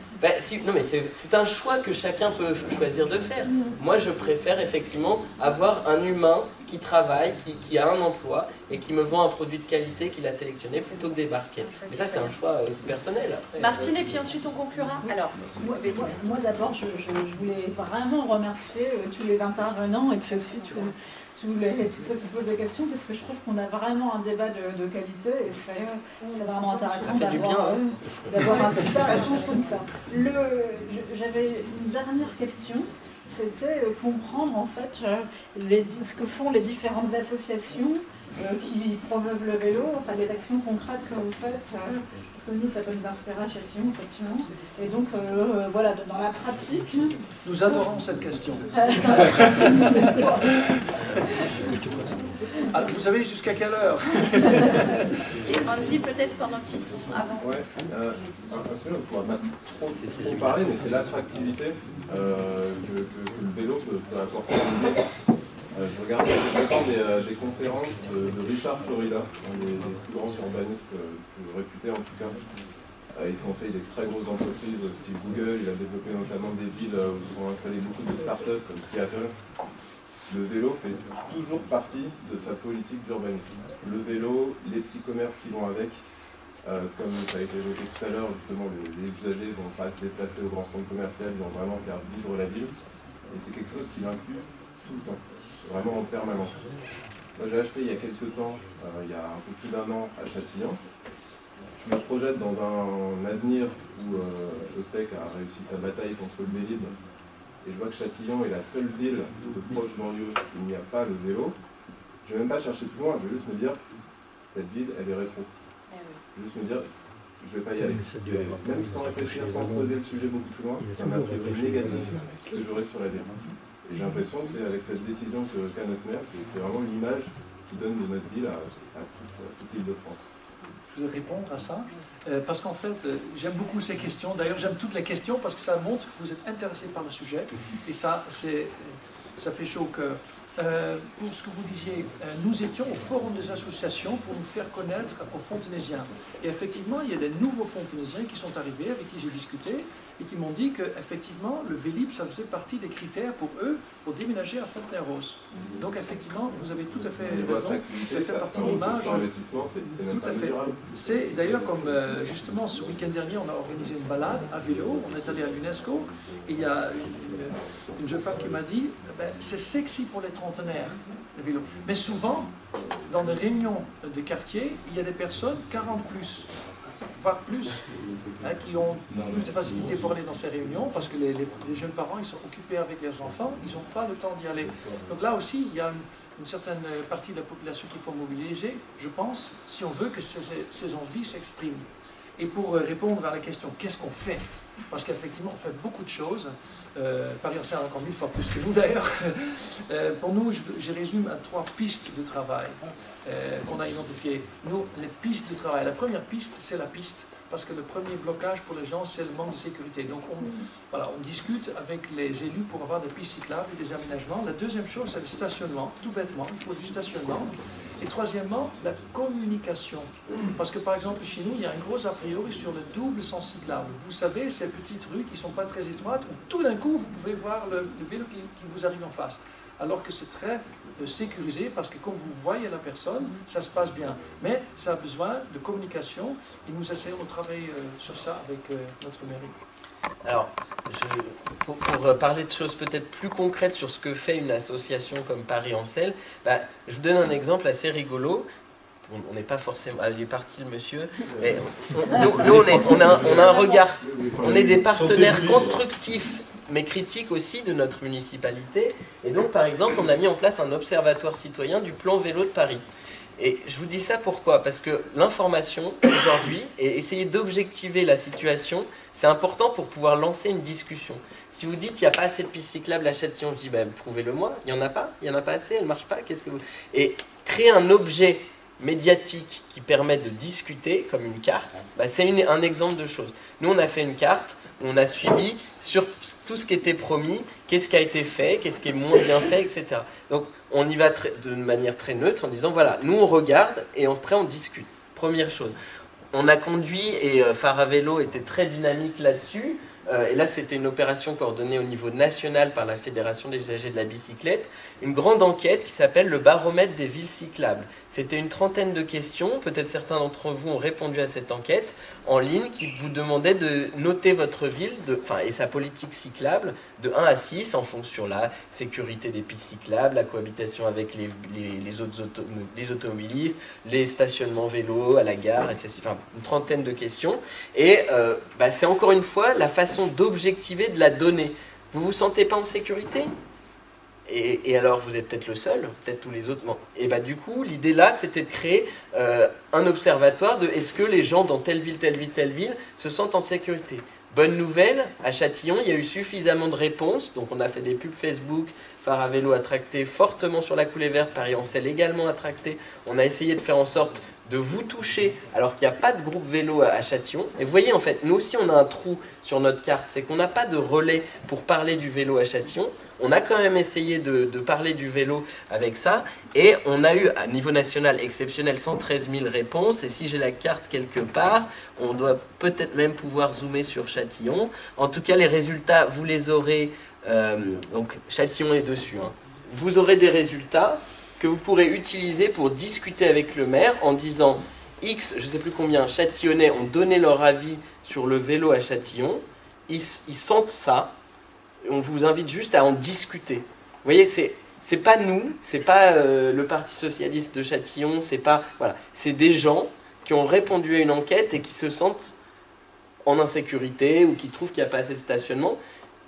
Non mais c'est un choix que chacun peut choisir de faire. Moi je préfère effectivement avoir un humain qui travaille, qui a un emploi et qui me vend un produit de qualité qu'il a sélectionné plutôt que des barquettes. Mais ça c'est un choix personnel. Après. Martine, et puis ensuite on conclura. Alors, moi d'abord je voulais vraiment remercier tous les intervenants et puis aussi tous ceux qui posent des questions, parce que je trouve qu'on a vraiment un débat de qualité et c'est vraiment intéressant d'avoir un super échange comme ça. J'avais une dernière question, c'était comprendre en fait ce que font les différentes associations qui promeuvent le vélo, enfin les actions concrètes que vous faites, parce que nous ça peut nous inspirer à Châtillon, effectivement. Et donc voilà, dans la pratique... Nous adorons cette question. Alors, vous savez jusqu'à quelle heure? Et Andy, peut-être pendant qu'ils sont avant. Ouais, absolument, on ne pourra pas trop parler, mais c'est l'attractivité que le vélo peut apporter à l'idée. Je regarde des conférences de Richard Florida, un des plus grands urbanistes réputés en tout cas. Il conseille des très grosses entreprises, style Google. Il a développé notamment des villes où sont installées beaucoup de startups comme Seattle. Le vélo fait toujours partie de sa politique d'urbanisme. Le vélo, les petits commerces qui vont avec, comme ça a été évoqué tout à l'heure, justement, les usagers ne vont pas se déplacer au grand centre commercial, ils vont vraiment faire vivre la ville. Et c'est quelque chose qui l'inclut tout le temps, vraiment en permanence. Moi, j'ai acheté il y a quelques temps, il y a un peu plus d'1 an, à Châtillon. Je me projette dans un avenir où Chostec a réussi sa bataille contre le Vélib. Et je vois que Châtillon est la seule ville de proche banlieue où il n'y a pas le vélo. Je ne vais même pas chercher plus loin, je vais juste me dire, cette ville, elle est rétro. Je vais juste me dire, je ne vais pas y aller. Même sans réfléchir, sans creuser le sujet beaucoup plus loin, c'est un a priori négatif que j'aurai sur la ville. Et j'ai l'impression que c'est avec cette décision qu'a notre maire, c'est vraiment l'image qui donne de notre ville à toute l'île de France. Je voudrais répondre à ça, parce qu'en fait, j'aime beaucoup ces questions. D'ailleurs, j'aime toutes les questions parce que ça montre que vous êtes intéressé par le sujet, et ça fait chaud au cœur. Pour ce que vous disiez, nous étions au forum des associations pour nous faire connaître aux Fontenaisiens. Et effectivement, il y a des nouveaux Fontenaisiens qui sont arrivés, avec qui j'ai discuté, et qui m'ont dit qu'effectivement, le Vélib, ça faisait partie des critères pour eux, pour déménager à Fontenay-Rose. Donc effectivement, vous avez tout à fait raison, ça fait partie de l'image. Tout à fait. C'est d'ailleurs comme, justement, ce week-end dernier, on a organisé une balade à vélo, on est allé à l'UNESCO, et il y a une jeune femme qui m'a dit, c'est sexy pour les trentenaires, le vélo. Mais souvent, dans des réunions de quartier, il y a des personnes 40+, voire plus, qui ont plus de facilité pour aller dans ces réunions, parce que les jeunes parents, ils sont occupés avec leurs enfants, ils n'ont pas le temps d'y aller. Donc là aussi, il y a une certaine partie de la population qu'il faut mobiliser, je pense, si on veut que ces envies s'expriment. Et pour répondre à la question, qu'est-ce qu'on fait? Parce qu'effectivement, on fait beaucoup de choses. Paris en sert encore 1000 fois plus que nous d'ailleurs. Pour nous, je résume à 3 pistes de travail qu'on a identifiées. Nous, les pistes de travail. La première piste, c'est la piste. Parce que le premier blocage pour les gens, c'est le manque de sécurité. Donc on discute avec les élus pour avoir des pistes cyclables et des aménagements. La deuxième chose, c'est le stationnement. Tout bêtement, il faut du stationnement. Et troisièmement, la communication. Parce que par exemple, chez nous, il y a un gros a priori sur le double sens cyclable. Vous savez, ces petites rues qui ne sont pas très étroites, où tout d'un coup, vous pouvez voir le vélo qui vous arrive en face. Alors que c'est très sécurisé, parce que comme vous voyez la personne, ça se passe bien. Mais ça a besoin de communication, et nous essayons de travailler sur ça avec notre mairie. Alors, pour parler de choses peut-être plus concrètes sur ce que fait une association comme Paris en Selle, je vous donne un exemple assez rigolo. On n'est pas forcément... il est parti le monsieur. Mais nous, on a un regard. On est des partenaires constructifs, mais critiques aussi de notre municipalité. Et donc, par exemple, on a mis en place un observatoire citoyen du plan vélo de Paris. Et je vous dis ça pourquoi? Parce que l'information, aujourd'hui, et essayer d'objectiver la situation, c'est important pour pouvoir lancer une discussion. Si vous dites qu'il n'y a pas assez de pistes cyclables à Châtillon, je dis prouvez-le-moi, il n'y en a pas assez, elle ne marche pas, qu'est-ce que vous... Et créer un objet médiatique qui permet de discuter, comme une carte, c'est un exemple de chose. Nous, on a fait une carte, on a suivi sur tout ce qui était promis, qu'est-ce qui a été fait, qu'est-ce qui est moins bien fait, etc. Donc, on y va de manière très neutre en disant, voilà, nous on regarde et après on discute. Première chose. On a conduit, et Phare à vélo était très dynamique là-dessus, et là c'était une opération coordonnée au niveau national par la Fédération des usagers de la bicyclette, une grande enquête qui s'appelle le baromètre des villes cyclables. C'était une trentaine de questions, peut-être certains d'entre vous ont répondu à cette enquête en ligne qui vous demandait de noter votre ville et sa politique cyclable de 1 à 6 en fonction sur la sécurité des pistes cyclables, la cohabitation avec les automobilistes, les stationnements vélos à la gare, etc. Enfin, une trentaine de questions. Et c'est encore une fois la façon d'objectiver de la donnée. Vous vous sentez pas en sécurité ? Et alors, vous êtes peut-être le seul, peut-être tous les autres. Non. Et du coup, l'idée là, c'était de créer un observatoire de est-ce que les gens dans telle ville se sentent en sécurité. Bonne nouvelle, à Châtillon, il y a eu suffisamment de réponses. Donc, on a fait des pubs Facebook. Phare à vélo a tracté fortement sur la coulée verte. Paris-Ancel également a tracté. On a essayé de faire en sorte de vous toucher alors qu'il n'y a pas de groupe vélo à Châtillon. Et vous voyez, en fait, nous aussi, on a un trou sur notre carte. C'est qu'on n'a pas de relais pour parler du vélo à Châtillon. On a quand même essayé de parler du vélo avec ça. Et on a eu, à niveau national exceptionnel, 113 000 réponses. Et si j'ai la carte quelque part, on doit peut-être même pouvoir zoomer sur Châtillon. En tout cas, les résultats, vous les aurez... donc, Châtillon est dessus. Hein. Vous aurez des résultats que vous pourrez utiliser pour discuter avec le maire en disant X, je ne sais plus combien, Châtillonnais ont donné leur avis sur le vélo à Châtillon. Ils sentent ça. On vous invite juste à en discuter. Vous voyez, c'est pas nous, c'est pas le Parti Socialiste de Châtillon, c'est des gens qui ont répondu à une enquête et qui se sentent en insécurité ou qui trouvent qu'il n'y a pas assez de stationnement.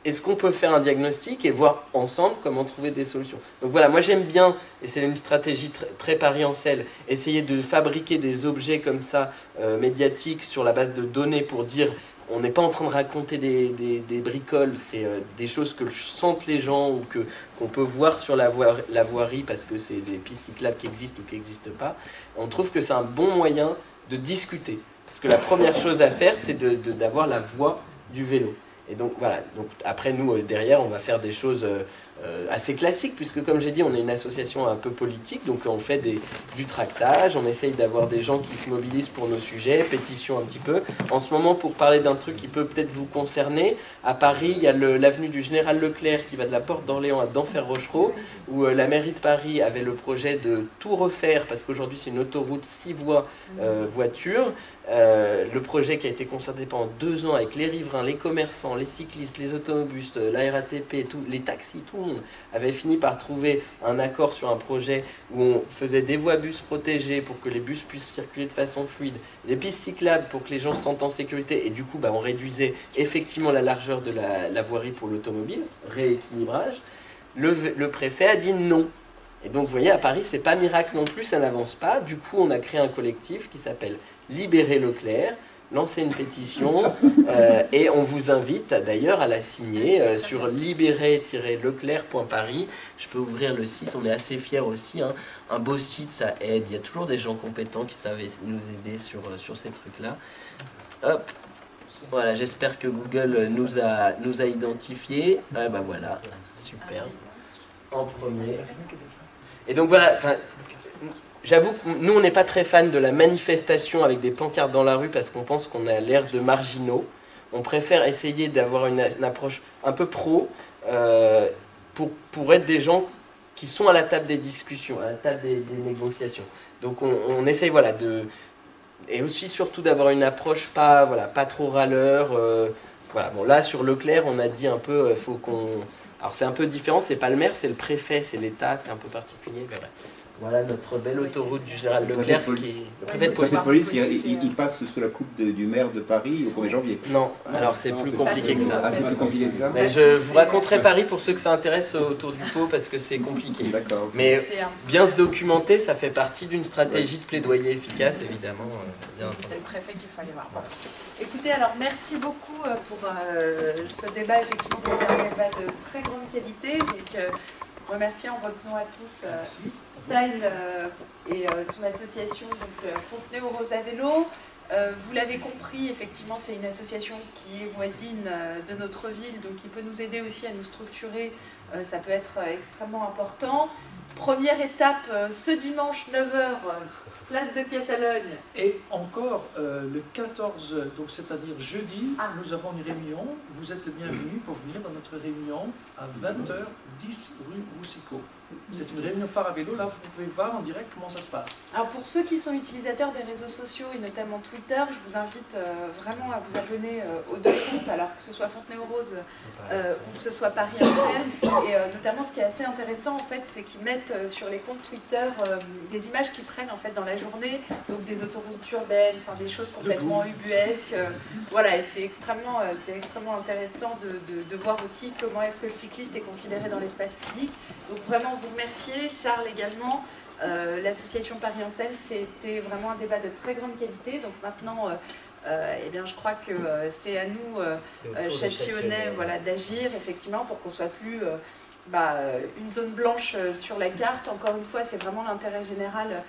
Est-ce qu'on peut faire un diagnostic et voir ensemble comment trouver des solutions? Donc voilà, moi j'aime bien, et c'est une stratégie très Paris-Ancel, essayer de fabriquer des objets comme ça, médiatiques, sur la base de données pour dire on n'est pas en train de raconter des bricoles, c'est des choses que sentent les gens ou qu'on peut voir sur la voirie parce que c'est des pistes cyclables qui existent ou qui n'existent pas. On trouve que c'est un bon moyen de discuter. Parce que la première chose à faire, c'est d'avoir la voix du vélo. Et donc voilà, donc après nous derrière on va faire des choses assez classiques puisque comme j'ai dit on est une association un peu politique, donc on fait du tractage, on essaye d'avoir des gens qui se mobilisent pour nos sujets, pétition un petit peu. En ce moment pour parler d'un truc qui peut peut-être vous concerner, à Paris il y a l'avenue du Général Leclerc qui va de la Porte d'Orléans à Denfert-Rochereau où la mairie de Paris avait le projet de tout refaire parce qu'aujourd'hui c'est une autoroute 6 voies voitures. Le projet qui a été concerté pendant 2 ans avec les riverains, les commerçants, les cyclistes, les automobilistes, la RATP, les taxis, tout le monde avait fini par trouver un accord sur un projet où on faisait des voies bus protégées pour que les bus puissent circuler de façon fluide, des pistes cyclables pour que les gens se sentent en sécurité et du coup on réduisait effectivement la largeur de la voirie pour l'automobile, rééquilibrage. Le préfet a dit non. Et donc vous voyez à Paris c'est pas miracle non plus, ça n'avance pas. Du coup on a créé un collectif qui s'appelle Libérer Leclerc, lancer une pétition et on vous invite d'ailleurs à la signer sur libérer-leclerc.paris. Je peux ouvrir le site, on est assez fiers aussi, hein. Un beau site ça aide, il y a toujours des gens compétents qui savent nous aider sur ces trucs là. Hop, voilà, j'espère que Google nous a identifiés. Voilà, super, en premier. Et donc voilà, j'avoue que nous, on n'est pas très fans de la manifestation avec des pancartes dans la rue parce qu'on pense qu'on a l'air de marginaux. On préfère essayer d'avoir une approche un peu pro pour être des gens qui sont à la table des discussions, à la table des négociations. Donc on essaye et aussi surtout d'avoir une approche pas trop râleur. Bon, là sur Leclerc, on a dit un peu, faut qu'on... Alors c'est un peu différent, c'est pas le maire, c'est le préfet, c'est l'État, c'est un peu particulier. Mais bref. Voilà notre belle autoroute du Général Leclerc. Le préfet de police, il passe sous la coupe du maire de Paris au 1er janvier. Non, alors c'est plus compliqué que ça. Ah, c'est plus compliqué que ça. Mais je vous raconterai Paris pour ceux que ça intéresse autour du pot parce que c'est compliqué. D'accord. Mais bien se documenter, ça fait partie d'une stratégie de plaidoyer efficace, évidemment. C'est le préfet qu'il faut aller voir. Bon. Écoutez, alors merci beaucoup pour ce débat, effectivement, qui est un débat de très grande qualité. Donc, remercier en votre nom à tous Stein et son association Fontenay aux Roses à vélo, Vous l'avez compris, effectivement, c'est une association qui est voisine de notre ville, donc qui peut nous aider aussi à nous structurer. Ça peut être extrêmement important. Première étape, ce dimanche 9h, place de Catalogne. Et encore, le 14, donc c'est-à-dire jeudi, nous avons une réunion. Vous êtes le bienvenu pour venir dans notre réunion à 20h10 rue Boussicot. C'est une réunion phare à vélo, là vous pouvez voir en direct comment ça se passe. Alors pour ceux qui sont utilisateurs des réseaux sociaux et notamment Twitter, je vous invite vraiment à vous abonner aux deux comptes, alors que ce soit Fontenay-aux-Roses ou que ce soit Paris-Ansel. Et notamment ce qui est assez intéressant en fait, c'est qu'ils mettent sur les comptes Twitter des images qu'ils prennent en fait dans la journée, donc des autoroutes urbaines, enfin des choses complètement ubuesques. Voilà, et c'est extrêmement intéressant de voir aussi comment est-ce que le cycliste est considéré dans l'espace public. Donc vraiment vous remercier, Charles également. L'association Paris-Ansel, c'était vraiment un débat de très grande qualité. Donc maintenant, eh bien, je crois que c'est à nous, Châtillonnais, voilà, d'agir effectivement pour qu'on soit plus une zone blanche sur la carte. Encore une fois, c'est vraiment l'intérêt général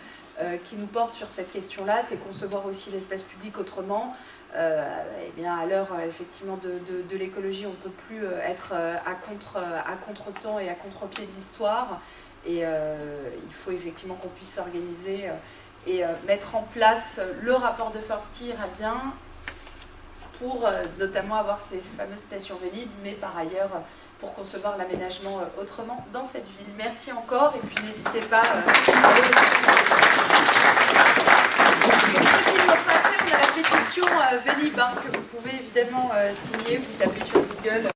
qui nous porte sur cette question-là, c'est concevoir aussi l'espace public autrement. Eh bien, à l'heure effectivement de l'écologie, on ne peut plus être à contre-temps et à contre-pied de l'histoire. Et il faut effectivement qu'on puisse s'organiser et mettre en place le rapport de force qui ira bien pour notamment avoir ces fameuses stations Vélib, mais par ailleurs pour concevoir l'aménagement autrement dans cette ville. Merci encore et puis n'hésitez pas on a la pétition Vélib que vous pouvez évidemment signer, vous tapez sur Google.